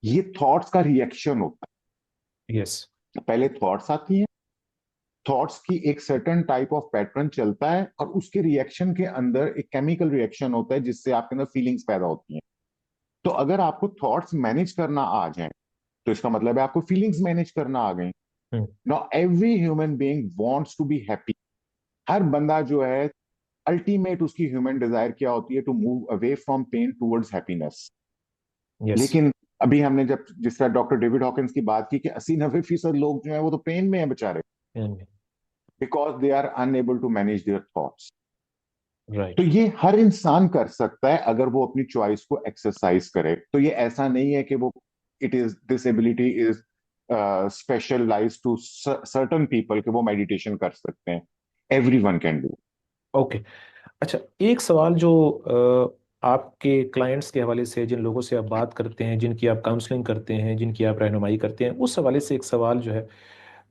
ये थॉट्स का रिएक्शन होता यस। है। पहले थॉट्स आती हैं, थॉट्स की एक सर्टेन टाइप ऑफ पैटर्न चलता है, और उसके रिएक्शन के अंदर एक केमिकल रिएक्शन होता है जिससे आपके अंदर फीलिंग्स पैदा होती हैं। तो अगर आपको थॉट्स मैनेज करना आ जाए, तो इसका मतलब है आपको फीलिंग्स मैनेज करना आ गई। Hmm. Now every human being wants to be happy. हर बंदा जो है, अल्टीमेट उसकी ह्यूमन डिजायर क्या होती है? To move away from pain towards happiness. Yes. लेकिन अभी हमने जब जिस तरह डॉक्टर डेविड हॉकिंस की बात की कि 80-90% लोग जो है वो तो पेन में है बेचारे, because they are unable to manage their thoughts. तो राइट। ये हर इंसान कर सकता है अगर वो अपनी चॉइस को एक्सरसाइज करे। तो ये ऐसा नहीं है कि वो, it is this ability is specialize to certain people कि वो मेडिटेशन कर सकते हैं। Everyone can do. Okay. अच्छा, एक सवाल जो आपके क्लाइंट्स के हवाले से, जिन लोगों से आप बात करते हैं, जिनकी आप काउंसलिंग करते हैं, जिनकी आप रहनुमाई करते हैं, उस हवाले से एक सवाल जो है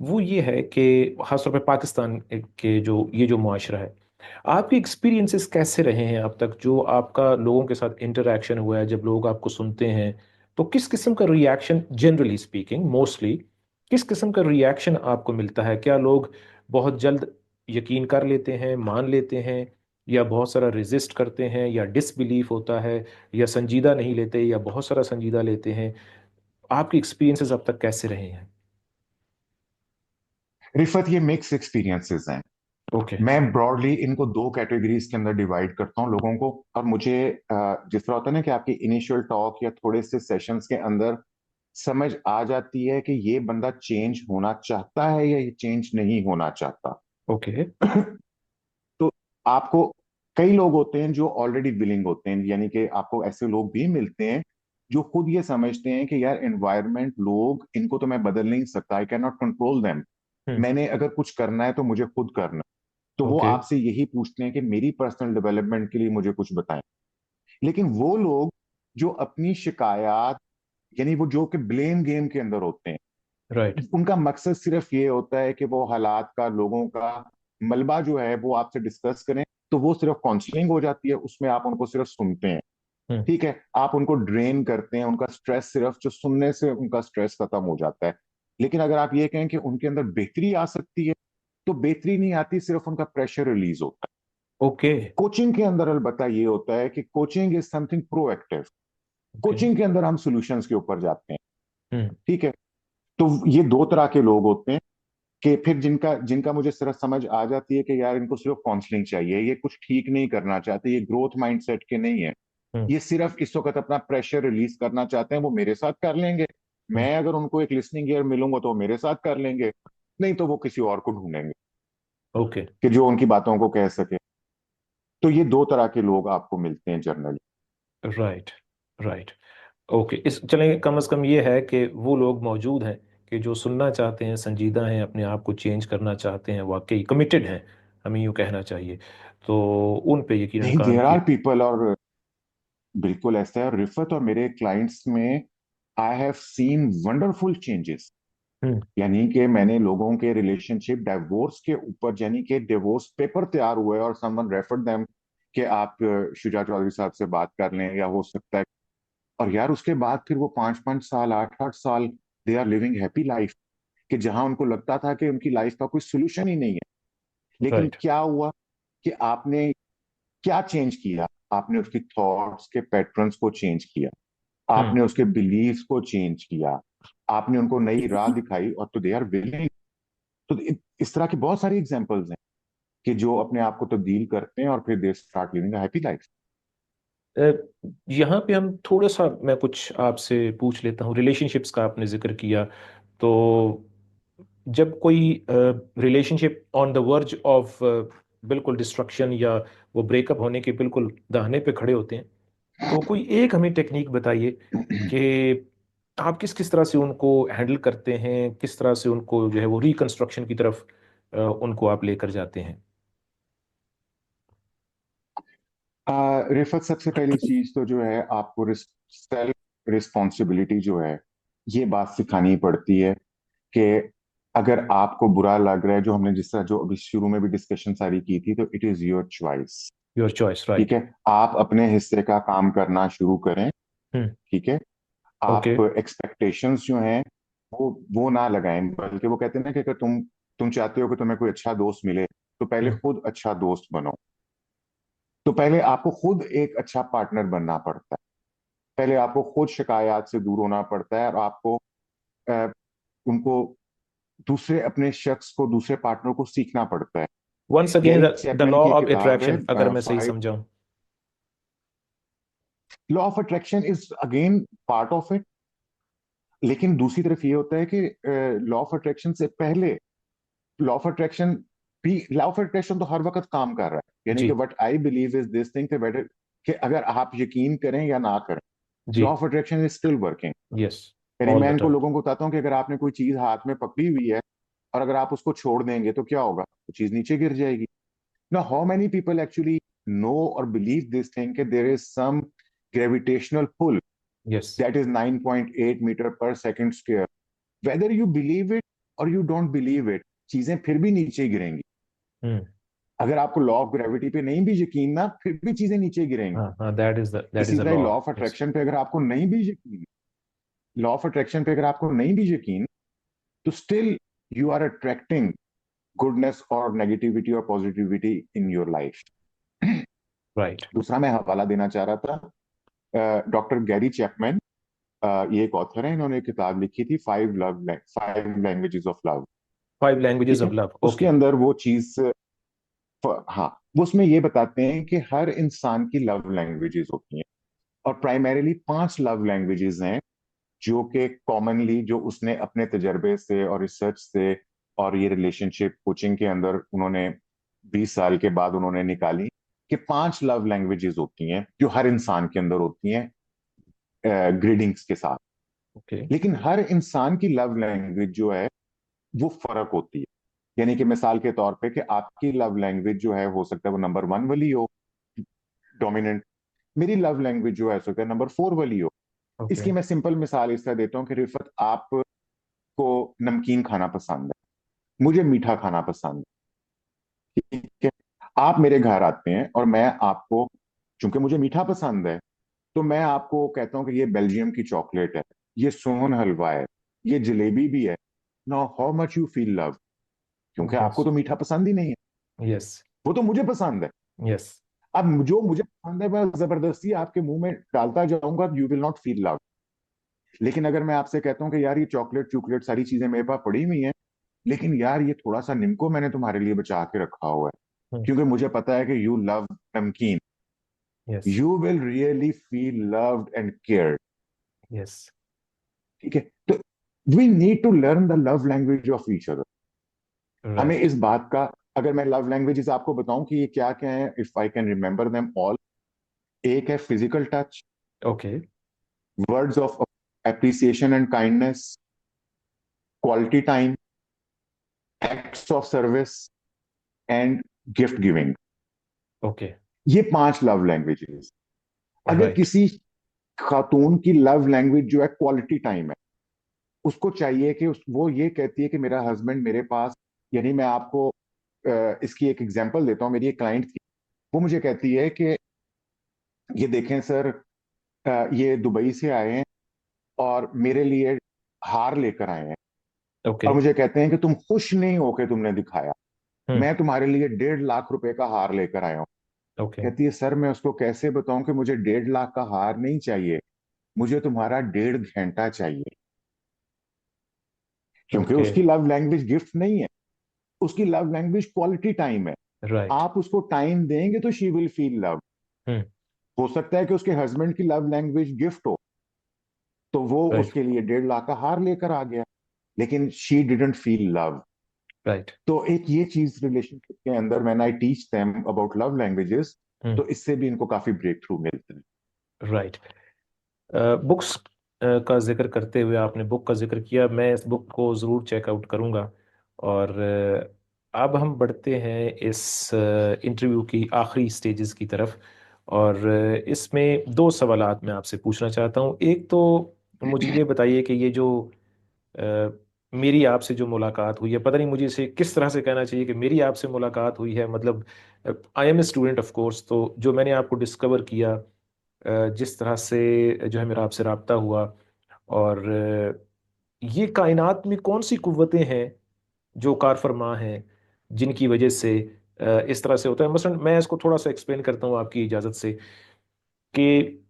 वो ये है कि खासतौर पे पाकिस्तान के जो ये जो मुआशरा है, आपके एक्सपीरियंसेस कैसे रहे हैं अब तक? जो आपका लोगों के साथ इंटरेक्शन हुआ है, जब लोग आपको सुनते हैं, तो किस किस्म का रिएक्शन, जनरली स्पीकिंग, मोस्टली किस किस्म का रिएक्शन आपको मिलता है? क्या लोग बहुत जल्द यकीन कर लेते हैं, मान लेते हैं, या बहुत सारा रेजिस्ट करते हैं, या डिसबिलीफ होता है, या संजीदा नहीं लेते, या बहुत सारा संजीदा लेते हैं? आपके एक्सपीरियंसेस अब तक कैसे रहे हैं? रिफत, ये मिक्स एक्सपीरियंसेस हैं। ओके। मैं ब्रॉडली इनको दो कैटेगरीज के अंदर डिवाइड करता हूँ लोगों को। और मुझे जिस तरह होता है ना कि आपकी इनिशियल टॉक या थोड़े से सेशंस के अंदर समझ आ जाती है कि ये बंदा चेंज होना चाहता है या ये चेंज नहीं होना चाहता। ओके। तो आपको, कई लोग होते हैं जो ऑलरेडी विलिंग होते हैं, यानी कि आपको ऐसे लोग भी मिलते हैं जो खुद ये समझते हैं कि यार एनवायरनमेंट, लोग, इनको तो मैं बदल नहीं सकता, I can not control them. Hmm. मैंने अगर कुछ करना है तो मुझे खुद करना। तो वो ओके। आपसे यही पूछते हैं कि मेरी पर्सनल डेवलपमेंट के लिए मुझे कुछ बताएं। लेकिन वो लोग जो अपनी शिकायत, यानी वो जो कि ब्लेम गेम के अंदर होते हैं, राइट। उनका मकसद सिर्फ ये होता है कि वो हालात का, लोगों का मलबा जो है वो आपसे डिस्कस करें। तो वो सिर्फ काउंसलिंग हो जाती है, उसमें आप उनको सिर्फ सुनते हैं। हम्म। ठीक है, आप उनको ड्रेन करते हैं, उनका स्ट्रेस, सिर्फ जो सुनने से उनका स्ट्रेस खत्म हो जाता है। लेकिन अगर आप ये कहें कि उनके अंदर बेहतरी आ सकती है, तो बेहतरी नहीं आती, सिर्फ उनका प्रेशर रिलीज होता है। ओके। कोचिंग के अंदर अलबत्ता ये होता है कि coaching is something proactive. Okay. Coaching के अंदर हम सॉल्यूशंस के ऊपर जाते हैं। हम्म। ठीक है। तो ये दो तरह के लोग होते हैं कि फिर जिनका जिनका मुझे सिर्फ समझ आ जाती है कि यार इनको सिर्फ काउंसलिंग चाहिए, ये कुछ ठीक नहीं करना चाहते, ये ग्रोथ माइंडसेट के नहीं है, हम्म। ये सिर्फ इस वक्त अपना प्रेशर रिलीज करना चाहते हैं, वो मेरे साथ कर लेंगे। हम्म। मैं अगर उनको एक लिसनिंग ईयर मिलूंगा तो वो मेरे साथ कर लेंगे, नहीं तो वो किसी और को ढूंढेंगे ओके। कि जो उनकी बातों को कह सके। तो ये दो तरह के लोग आपको मिलते हैं जनरली। राइट। राइट। ओके, इस चलें, कम से कम ये है कि वो लोग मौजूद हैं कि जो सुनना चाहते हैं, संजीदा हैं, अपने आप को चेंज करना चाहते हैं, वाकई कमिटेड हैं, हमें यूँ कहना चाहिए। तो उन पे यकीनन नहीं, काम देयर किया। आर पीपल, और बिल्कुल ऐसा है। और रिफत और मेरे क्लाइंट्स में I have seen wonderful changes. Hmm. यानी कि मैंने लोगों के रिलेशनशिप डिवोर्स के ऊपर, यानी कि डिवोर्स पेपर तैयार हुए और समवन रेफर्ड देम कि आप शुजा चौधरी साहब से बात कर लें, या हो सकता है। और यार उसके बाद फिर वो 5-5 साल, 8-8 साल, they are living happy life. कि जहां उनको लगता था कि उनकी लाइफ का कोई सोल्यूशन ही नहीं है, लेकिन राइट। क्या हुआ कि आपने क्या चेंज किया? आपने उसकी थॉट्स के पैटर्न्स को चेंज किया, हम्म। आपने उसके बिलीव्स को चेंज किया, आपने उनको नई राह दिखाई, और तो दे आर विलिंग। तो इस तरह की बहुत सारी एग्जांपल्स हैं कि जो अपने आप को तब्दील करते हैं और फिर they start living a happy life. Uh, यहाँ पे हम थोड़ा सा, मैं कुछ आपसे पूछ लेता हूँ। रिलेशनशिप्स का आपने जिक्र किया, तो जब कोई relationship on the verge of बिल्कुल डिस्ट्रक्शन, या वो ब्रेकअप होने के बिल्कुल दाहिने पे खड़े होते हैं, तो कोई एक हमें टेक्निक बताइए कि आप किस किस तरह से उनको हैंडल करते हैं, किस तरह से उनको जो है वो रिकंस्ट्रक्शन की तरफ उनको आप लेकर जाते हैं। रिफत, सबसे पहली चीज तो जो है आपको सेल्फ रिस्पॉन्सिबिलिटी जो है, ये बात सिखानी पड़ती है कि अगर आपको बुरा लग रहा है, जो हमने जिस तरह जो अभी शुरू में भी डिस्कशन सारी की थी, तो it is your choice. Your choice, ठीक राइट। है, आप अपने हिस्से का काम करना शुरू करें। हम्म। ठीक है, ओके। आप एक्सपेक्टेशंस जो हैं वो ना लगाएं, बल्कि वो कहते हैं ना कि अगर तुम तुम चाहते हो कि तुम्हें कोई अच्छा दोस्त मिले, तो पहले हम्म। खुद अच्छा दोस्त बनो। तो पहले आपको खुद एक अच्छा पार्टनर बनना पड़ता है। पहले आपको खुद शिकायत से दूर होना पड़ता है, और आपको अ, उनको दूसरे अपने शख्स को, दूसरे पार्टनर को सीखना पड़ता है। Once again Gary the Chapman law की ऑफ किताब है अट्रैक्शन, अगर मैं सही फाइव। समझाऊं। Law of attraction is again part of it. लेकिन दूसरी तरफ ये होता है कि लॉ ऑफ अट्रैक्शन से पहले, लॉ ऑफ अट्रैक्शन भी, लॉ ऑफ अट्रैक्शन तो हर वक्त काम कर रहा है। यानी कि जी। What I believe is this thing, कि अगर आप यकीन करें या ना करें, जी। Law of attraction is still working. Yes. यानी ऑल मैं द इनको टाइम। लोगों को बताता हूँ कि अगर आपने कोई चीज हाथ में पकड़ी हुई है, और अगर आप उसको छोड़ देंगे तो क्या होगा, वो चीज नीचे गिर जाएगी। ना how many people actually know or believe this thing कि there is some gravitational pull yes. that is 9.8 metre per second square. Whether you believe it or you don't believe it, चीजें फिर भी नीचे गिरेंगी। हम्म। अगर आपको लॉ ऑफ ग्रेविटी पे नहीं भी यकीन ना, फिर भी चीजें नीचे गिरेंगी। हाँ हाँ, दैट इसी इज द तरह law. Law of yes. Attraction पे अगर आपको नहीं भी यकीन, लॉ ऑफ अट्रैक्शन पे अगर आपको नहीं भी यकीन, तो still you are attracting goodness और नेगेटिविटी और positivity in your life. Right. दूसरा मैं हवाला देना चाह रहा था, डॉक्टर गैरी चैपमैन, ये एक ऑथर है, इन्होंने एक किताब लिखी थी, five languages of love. Five languages ठीक ऑफ है। लव, उसके ओके। अंदर वो चीज, हाँ, वो उसमें ये बताते हैं कि हर इंसान की लव लैंग्वेजेस होती हैं, और प्राइमरीली 5 लव लैंग्वेजेस हैं, जो कि कॉमनली, जो उसने अपने तजर्बे से और रिसर्च से और ये रिलेशनशिप कोचिंग के अंदर उन्होंने 20 साल के बाद उन्होंने निकाली, कि 5 लव लैंग्वेजेस होती हैं जो हर इंसान के अंदर होती हैं, ग्रीडिंग्स के साथ। ओके। लेकिन हर इंसान की लव लैंग्वेज जो है वो फर्क होती है। यानी कि मिसाल के तौर पे, कि आपकी लव लैंग्वेज जो है हो सकता है वो नंबर 1 वाली हो, डोमिनेंट। मेरी लव लैंग्वेज जो है हो सकता है नंबर 4 वाली हो। ओके। इसकी मैं सिंपल मिसाल इस तरह देता हूँ कि रिफत, आपको नमकीन खाना पसंद है, मुझे मीठा खाना पसंद है। ठीक है। आप मेरे घर आते हैं और मैं आपको, चूंकि मुझे मीठा पसंद है, तो मैं आपको कहता हूँ कि ये बेल्जियम की चॉकलेट है, ये सोन हलवा है, ये जलेबी भी है। Now how much you feel love, क्योंकि यस। आपको तो मीठा पसंद ही नहीं है, यस। वो तो मुझे पसंद है। यस। अब जो मुझे पसंद है मैं जबरदस्ती आपके मुंह में डालता जाऊंगा, you will not feel love. लेकिन अगर मैं आपसे कहता हूँ कि यार ये चॉकलेट चॉकलेट सारी चीजें मेरे पास पड़ी हुई हैं, लेकिन यार ये थोड़ा सा निम्को मैंने तुम्हारे लिए बचा के रखा हुआ है, क्योंकि मुझे पता है कि यू लव नमकीन, yes. You will really feel loved and cared. Yes. ठीक है। तो we need to learn the love language of each other. हमें राइट। इस बात का, अगर मैं लव लैंग्वेजेस आपको बताऊं कि ये क्या क्या है, if I can remember them all. एक है physical touch, okay. Words of appreciation and kindness, quality time, acts of service, and gift giving. Okay. ये 5 लव लैंग्वेजेस। अगर राइट। किसी खातून की लव लैंग्वेज जो है क्वालिटी टाइम है, उसको चाहिए कि वो ये कहती है कि मेरा हस्बैंड मेरे पास, यानी मैं आपको इसकी एक एग्जांपल देता हूँ। मेरी एक क्लाइंट थी, वो मुझे कहती है कि ये देखें सर, ये दुबई से आए हैं और मेरे लिए हार लेकर आए हैं, ओके। और मुझे कहते हैं कि तुम खुश नहीं हो के तुमने दिखाया, हम्म। मैं तुम्हारे लिए 1.5 लाख रुपए का हार लेकर आया हूँ। ओके। कहती है सर मैं उसको कैसे बताऊं कि मुझे 1.5 लाख का हार नहीं चाहिए, मुझे तुम्हारा 1.5 घंटा चाहिए। क्योंकि ओके। उसकी लव लैंग्वेज गिफ्ट नहीं है, उसकी लव लैंग्वेज क्वालिटी टाइम है। राइट। आप उसको टाइम देंगे तो शी विल फील लव। हम्म। हो सकता है कि उसके हस्बैंड की लव लैंग्वेज गिफ्ट हो, तो वो राइट। उसके लिए 1.5 लाख का हार लेकर आ गया, लेकिन she didn't feel love. Right. तो एक ये चीज रिलेशनशिप के अंदर, when I teach them about love languages, hmm. तो इससे भी इनको काफी ब्रेक थ्रू मिलते हैं। राइट। बुक्स का जिक्र करते हुए आपने बुक का जिक्र किया, मैं इस बुक को ज़रूर चेकआउट करूँगा। और अब हम बढ़ते हैं इस इंटरव्यू की आखिरी स्टेजेस की तरफ। और इसमें दो सवालात मैं आपसे पूछना चाहता हूँ। एक तो मुझे ये बताइए कि ये जो अ, मेरी आपसे जो मुलाकात हुई है, पता नहीं मुझे इसे किस तरह से कहना चाहिए कि मेरी आपसे मुलाकात हुई है, मतलब I am a student of course, तो जो मैंने आपको डिस्कवर किया, जिस तरह से जो है मेरा आपसे रब्ता हुआ, और ये कायनात में कौन सी कुव्वतें हैं जो कार फरमा हैं, जिनकी वजह से इस तरह से होता है। मसलन मैं इसको थोड़ा सा एक्सप्लेन करता हूँ आपकी इजाज़त से, कि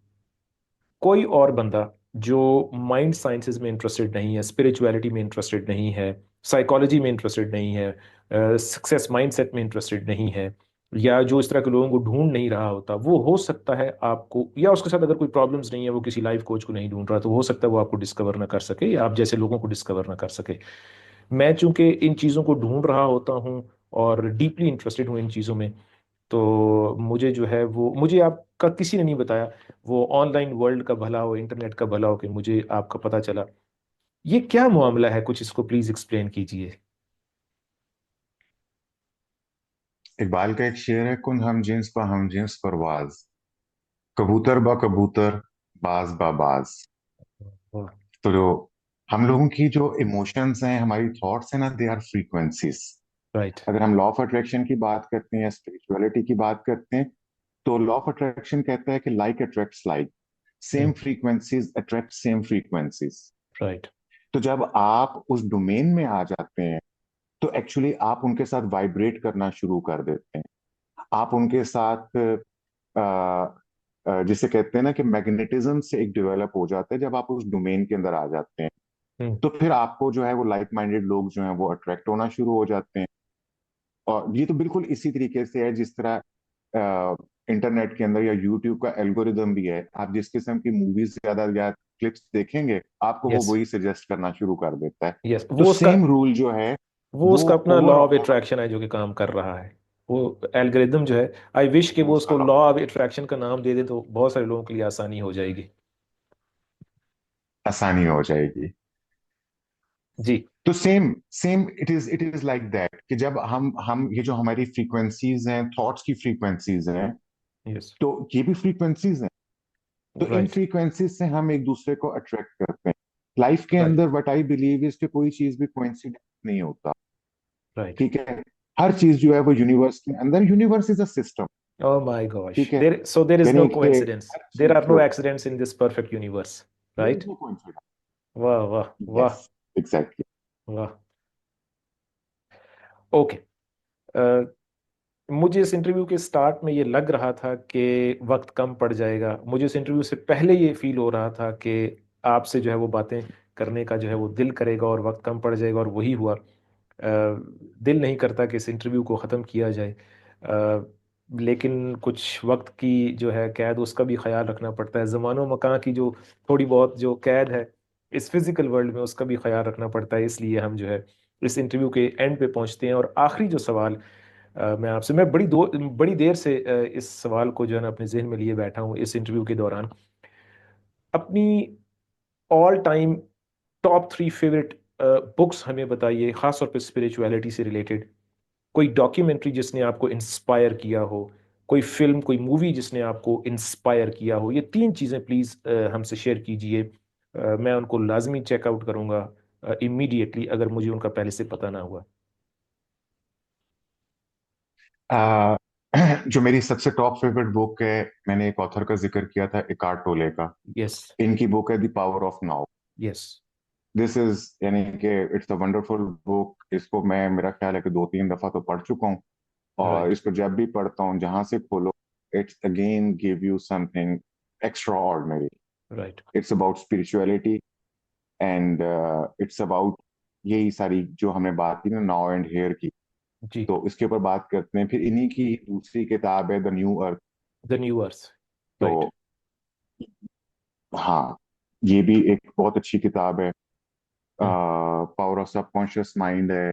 कोई और बंदा जो माइंड साइंसेज में इंटरेस्टेड नहीं है, स्पिरिचुअलिटी में इंटरेस्टेड नहीं है, साइकोलॉजी में इंटरेस्टेड नहीं है, सक्सेस माइंडसेट में इंटरेस्टेड नहीं है, या जो इस तरह के लोगों को ढूंढ नहीं रहा होता, वो हो सकता है आपको, या उसके साथ अगर कोई प्रॉब्लम्स नहीं है, वो किसी लाइफ कोच को नहीं ढूंढ रहा, तो हो सकता है वो आपको डिस्कवर ना कर सके या आप जैसे लोगों को डिस्कवर ना कर सके। मैं चूंकि इन चीज़ों को ढूंढ रहा होता हूँ और डीपली इंटरेस्टेड हूँ इन चीज़ों में, तो मुझे जो है वो, मुझे आपका किसी ने नहीं बताया, वो ऑनलाइन वर्ल्ड का भला हो, इंटरनेट का भला हो, कि मुझे आपका पता चला। ये क्या मामला है, कुछ इसको प्लीज एक्सप्लेन कीजिए। इकबाल का एक शेर है, कुन हम जिन्स बा हम जिन्स परवाज, कबूतर बा कबूतर, बाज बा बाज। तो जो हम लोगों की जो इमोशंस हैं, हमारी थॉट्स हैं ना, दे आर फ्रीक्वेंसीज। राइट। अगर हम लॉ ऑफ अट्रैक्शन की बात करते हैं या स्पिरिचुअलिटी की बात करते हैं, तो लॉ ऑफ अट्रैक्शन कहता है कि like attracts like, same frequencies attract same frequencies. Right. तो जब आप उस डोमेन में आ जाते हैं, तो एक्चुअली आप उनके साथ वाइब्रेट करना शुरू कर देते हैं। आप उनके साथ जिसे कहते हैं ना कि मैग्नेटिज्म से एक डेवलप हो जाता है। जब आप उस डोमेन के अंदर आ जाते हैं, तो फिर आपको जो है वो लाइक माइंडेड लोग जो हैं वो अट्रैक्ट होना शुरू हो जाते हैं। और ये तो बिल्कुल इसी तरीके से है जिस तरह इंटरनेट के अंदर या यूट्यूब का एल्गोरिदम भी है। आप जिस किस्म की मूवीज ज्यादा या क्लिप्स देखेंगे, आपको वो यस। वही सजेस्ट करना शुरू कर देता है। यस, तो वो उसका, सेम रूल जो है वो वो उसका अपना लॉ ऑफ ओवरऑल अट्रैक्शन है जो कि काम कर रहा है, वो एल्गोरिदम जो है। आई विश कि वो उसका उसको लॉ ऑफ अट्रैक्शन का नाम दे दे, तो बहुत सारे लोगों के लिए आसानी हो जाएगी। आसानी हो जाएगी। जी। तो same same it is like that कि जब हम ये जो हमारी फ्रीक्वेंसीज हैं, थॉट्स की फ्रीक्वेंसीज हैं, यस। तो ये भी फ्रीक्वेंसीज हैं। तो इन राइट। फ्रीक्वेंसीज से हम एक दूसरे को अट्रैक्ट करते हैं। लाइफ के राइट। अंदर व्हाट आई बिलीव इज कि कोई चीज भी कोइंसिडेंस नहीं होता। राइट। ठीक है, हर चीज जो है वो यूनिवर्स के अंदर, universe is a system. Oh my gosh. ठीक है, So there is no यानी कि coincidence. हर There चीज are no जो, accidents in this perfect universe. There Right? Is no coincidence. वाह वाह वाह। Yes, exactly. वाह। ओके। मुझे इस इंटरव्यू के स्टार्ट में ये लग रहा था कि वक्त कम पड़ जाएगा। मुझे इस इंटरव्यू से पहले ये फील हो रहा था कि आपसे जो है वो बातें करने का जो है वो दिल करेगा और वक्त कम पड़ जाएगा, और वही हुआ। दिल नहीं करता कि इस इंटरव्यू को ख़त्म किया जाए, लेकिन कुछ वक्त की जो है कैद, उसका भी ख्याल रखना पड़ता है। ज़मानो मकान की जो थोड़ी बहुत जो कैद है इस फिज़िकल वर्ल्ड में, उसका भी ख्याल रखना पड़ता है। इसलिए हम जो है इस इंटरव्यू के एंड पे पहुंचते हैं, और आखिरी जो सवाल मैं आपसे, मैं बड़ी देर से इस सवाल को जो है ना अपने जहन में लिए बैठा हूँ इस इंटरव्यू के दौरान। अपनी all time top 3 favourite books हमें बताइए, खासतौर पे स्पिरिचुअलिटी से रिलेटेड। कोई डॉक्यूमेंट्री जिसने आपको इंस्पायर किया हो, कोई फिल्म, कोई मूवी जिसने आपको इंस्पायर किया हो, ये 3 चीज़ें प्लीज़ हमसे शेयर कीजिए। मैं उनको लाजमी चेकआउट करूँगा इमीडिएटली, अगर मुझे उनका पहले से पता ना हुआ। आ, जो मेरी सबसे टॉप फेवरेट बुक है, मैंने एक ऑथर का जिक्र किया था, इकार्ट टोले का। यस। इनकी बुक है the power of now. Yes. This is, यानी कि इट्स अ वंडरफुल बुक। इसको मैं, मेरा ख्याल है कि 2-3 दफा तो पढ़ चुका हूँ। और राइट। इसको जब भी पढ़ता हूँ, जहां से खोलो, it's again give you something extra ordinary. Right. It's about spirituality, and it's about यही सारी जो हमने बात की ना, नाउ एंड हेयर की। जी। तो इसके ऊपर बात करते हैं। फिर इन्हीं की दूसरी किताब है the New Earth. The New Earth. तो राइट। हाँ, ये भी एक बहुत अच्छी किताब है। हम्म। पावर ऑफ सबकॉन्शियस माइंड है।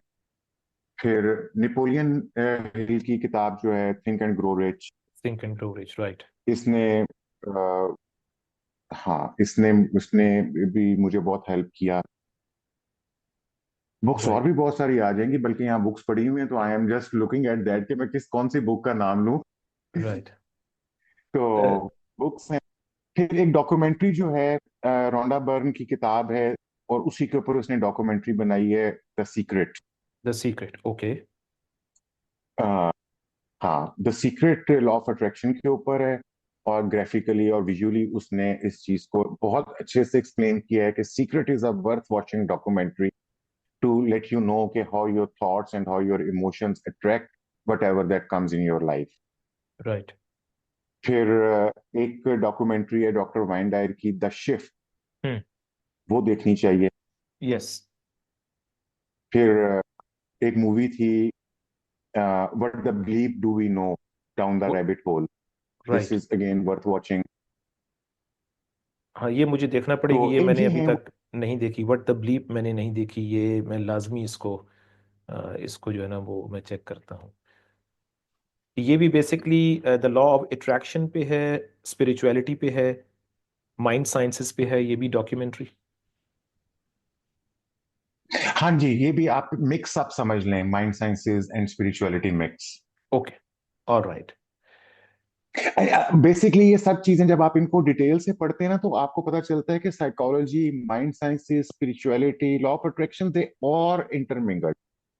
फिर नेपोलियन हिल की किताब जो है, think and grow rich. Think and grow rich. Right. इसने हाँ, इसने उसने भी मुझे बहुत हेल्प किया। बुक्स और राइट। भी बहुत सारी आ जाएंगी, बल्कि यहाँ बुक्स पड़ी हुई हैं, तो I am just looking at that कि मैं किस कौन सी बुक का नाम लूं। राइट। तो बुक्स हैं। फिर एक डॉक्यूमेंट्री जो है, रोंडा बर्न की किताब है, और उसी के ऊपर उसने डॉक्यूमेंट्री बनाई है, the Secret. The Secret. Okay. हाँ, the Secret law of attraction के ऊपर है। और ग्राफिकली और विजुअली उसने इस चीज को बहुत अच्छे से एक्सप्लेन किया है कि secret is a worth watching documentary to let you know कि how your thoughts and how your emotions attract whatever that comes in your life. Right. फिर एक डॉक्यूमेंट्री है डॉक्टर वाइन डायर की, द शिफ्ट, हम्म। वो देखनी चाहिए। Yes. फिर एक मूवी थी, what the bleep do we know, down the rabbit hole, this right. Is again worth watching. हाँ, ये मुझे देखना तो पड़ेगी, ये मैंने ये अभी हैं। तक नहीं देखी। व्हाट द ब्लीप मैंने नहीं देखी, ये मैं लाजमी इसको इसको जो है ना वो मैं चेक करता हूँ। ये भी basically the law of attraction पे है, स्पिरिचुअलिटी पे है, माइंड साइंसेस पे है, ये भी डॉक्यूमेंट्री। हाँ जी, ये भी आप मिक्स आप समझ लें, mind sciences and spirituality mix. Okay. Alright. Basically ये सब चीजें जब आप इनको डिटेल से पढ़ते हैं ना, तो आपको पता चलता है कि psychology, mind sciences, spirituality, law of attraction, they are intermingled.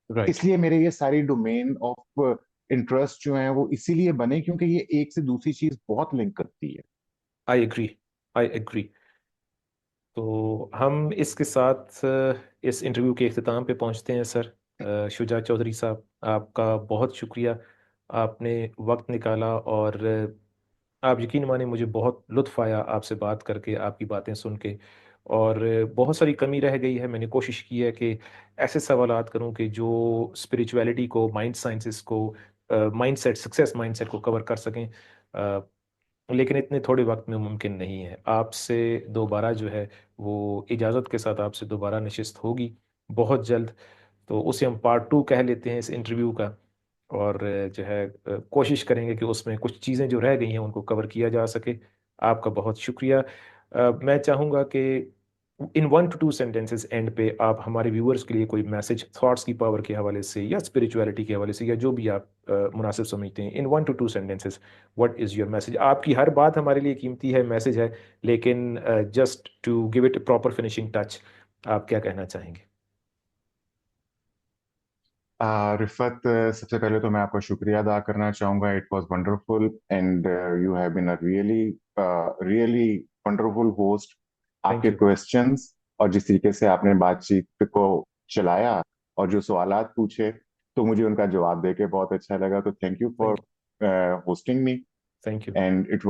Right. इसलिए मेरे ये सारी डोमेन ऑफ इंटरेस्ट जो है वो इसीलिए बने क्योंकि ये एक से दूसरी चीज बहुत लिंक करती है। I agree. I agree. तो हम इसके साथ इस इंटरव्यू के इख्तिताम पे पहुंचते हैं सर। शुजा चौधरी साहब, आपका बहुत शुक्रिया, आपने वक्त निकाला। और आप यकीन माने मुझे बहुत लुत्फ़ आया आपसे बात करके, आपकी बातें सुन के। और बहुत सारी कमी रह गई है, मैंने कोशिश की है कि ऐसे सवालात करूं कि जो स्पिरिचुअलिटी को, माइंड साइंसेस को, माइंडसेट, सक्सेस माइंडसेट को कवर कर सकें। लेकिन इतने थोड़े वक्त में मुमकिन नहीं है। आपसे दोबारा जो है वो इजाज़त के साथ आपसे दोबारा नशिस्त होगी बहुत जल्द। तो उसे हम पार्ट 2 कह लेते हैं इस इंटरव्यू का। और जो है कोशिश करेंगे कि उसमें कुछ चीज़ें जो रह गई हैं उनको कवर किया जा सके। आपका बहुत शुक्रिया। मैं चाहूँगा कि इन 1 to 2 सेंटेंसेस एंड पे आप हमारे व्यूअर्स के लिए कोई मैसेज, थॉट्स की पावर के हवाले से या स्पिरिचुअलिटी के हवाले से या जो भी आप मुनासिब समझते हैं, इन 1 to 2 sentences what is your message. आपकी हर बात हमारे लिए कीमती है, मैसेज है, लेकिन just to give it proper finishing touch, आप क्या कहना चाहेंगे? रिफत, सबसे पहले तो मैं आपका शुक्रिया अदा करना चाहूंगा। It was wonderful and you have been a really really wonderful host. Thank आपके यू। क्वेश्चंस और जिस तरीके से आपने बातचीत को चलाया और जो सवालात पूछे, तो मुझे उनका जवाब देके बहुत अच्छा लगा। तो thank you for thank you. Hosting me thank you. And it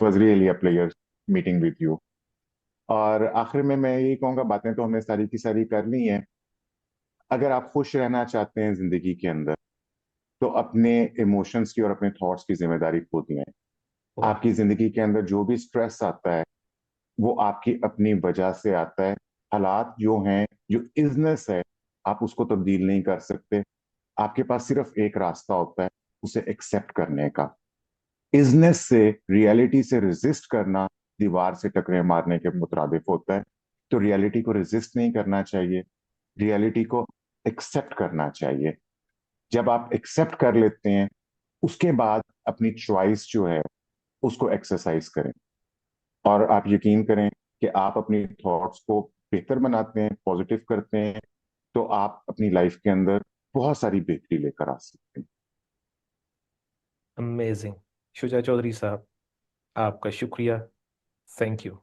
was really a pleasure meeting with you. और आखिर में मैं यही कहूंगा, बातें तो हमने सारी की सारी कर ली हैं। अगर आप खुश रहना चाहते हैं जिंदगी के अंदर, तो अपने इमोशंस की और अपने थॉट्स की जिम्मेदारी खुद लें। वाह। आपकी जिंदगी के अंदर जो भी स्ट्रेस आता है, वो आपकी अपनी वजह से आता है। हालात जो हैं, जो इजनेस है, आप उसको तब्दील नहीं कर सकते। आपके पास सिर्फ एक रास्ता होता है, उसे एक्सेप्ट करने का। इजनेस से, रियलिटी से रेजिस्ट करना दीवार से टकरे मारने के मुतरादिफ होता है। तो रियलिटी को रेजिस्ट नहीं करना चाहिए, रियलिटी को एक्सेप्ट करना चाहिए। जब आप एक्सेप्ट कर लेते हैं, उसके बाद अपनी चॉइस जो है उसको एक्सरसाइज करें। और आप यकीन करें कि आप अपनी थॉट्स को बेहतर बनाते हैं, पॉजिटिव करते हैं, तो आप अपनी लाइफ के अंदर बहुत सारी बेहतरी लेकर आ सकते हैं। अमेजिंग। शुजा चौधरी साहब, आपका शुक्रिया। Thank you.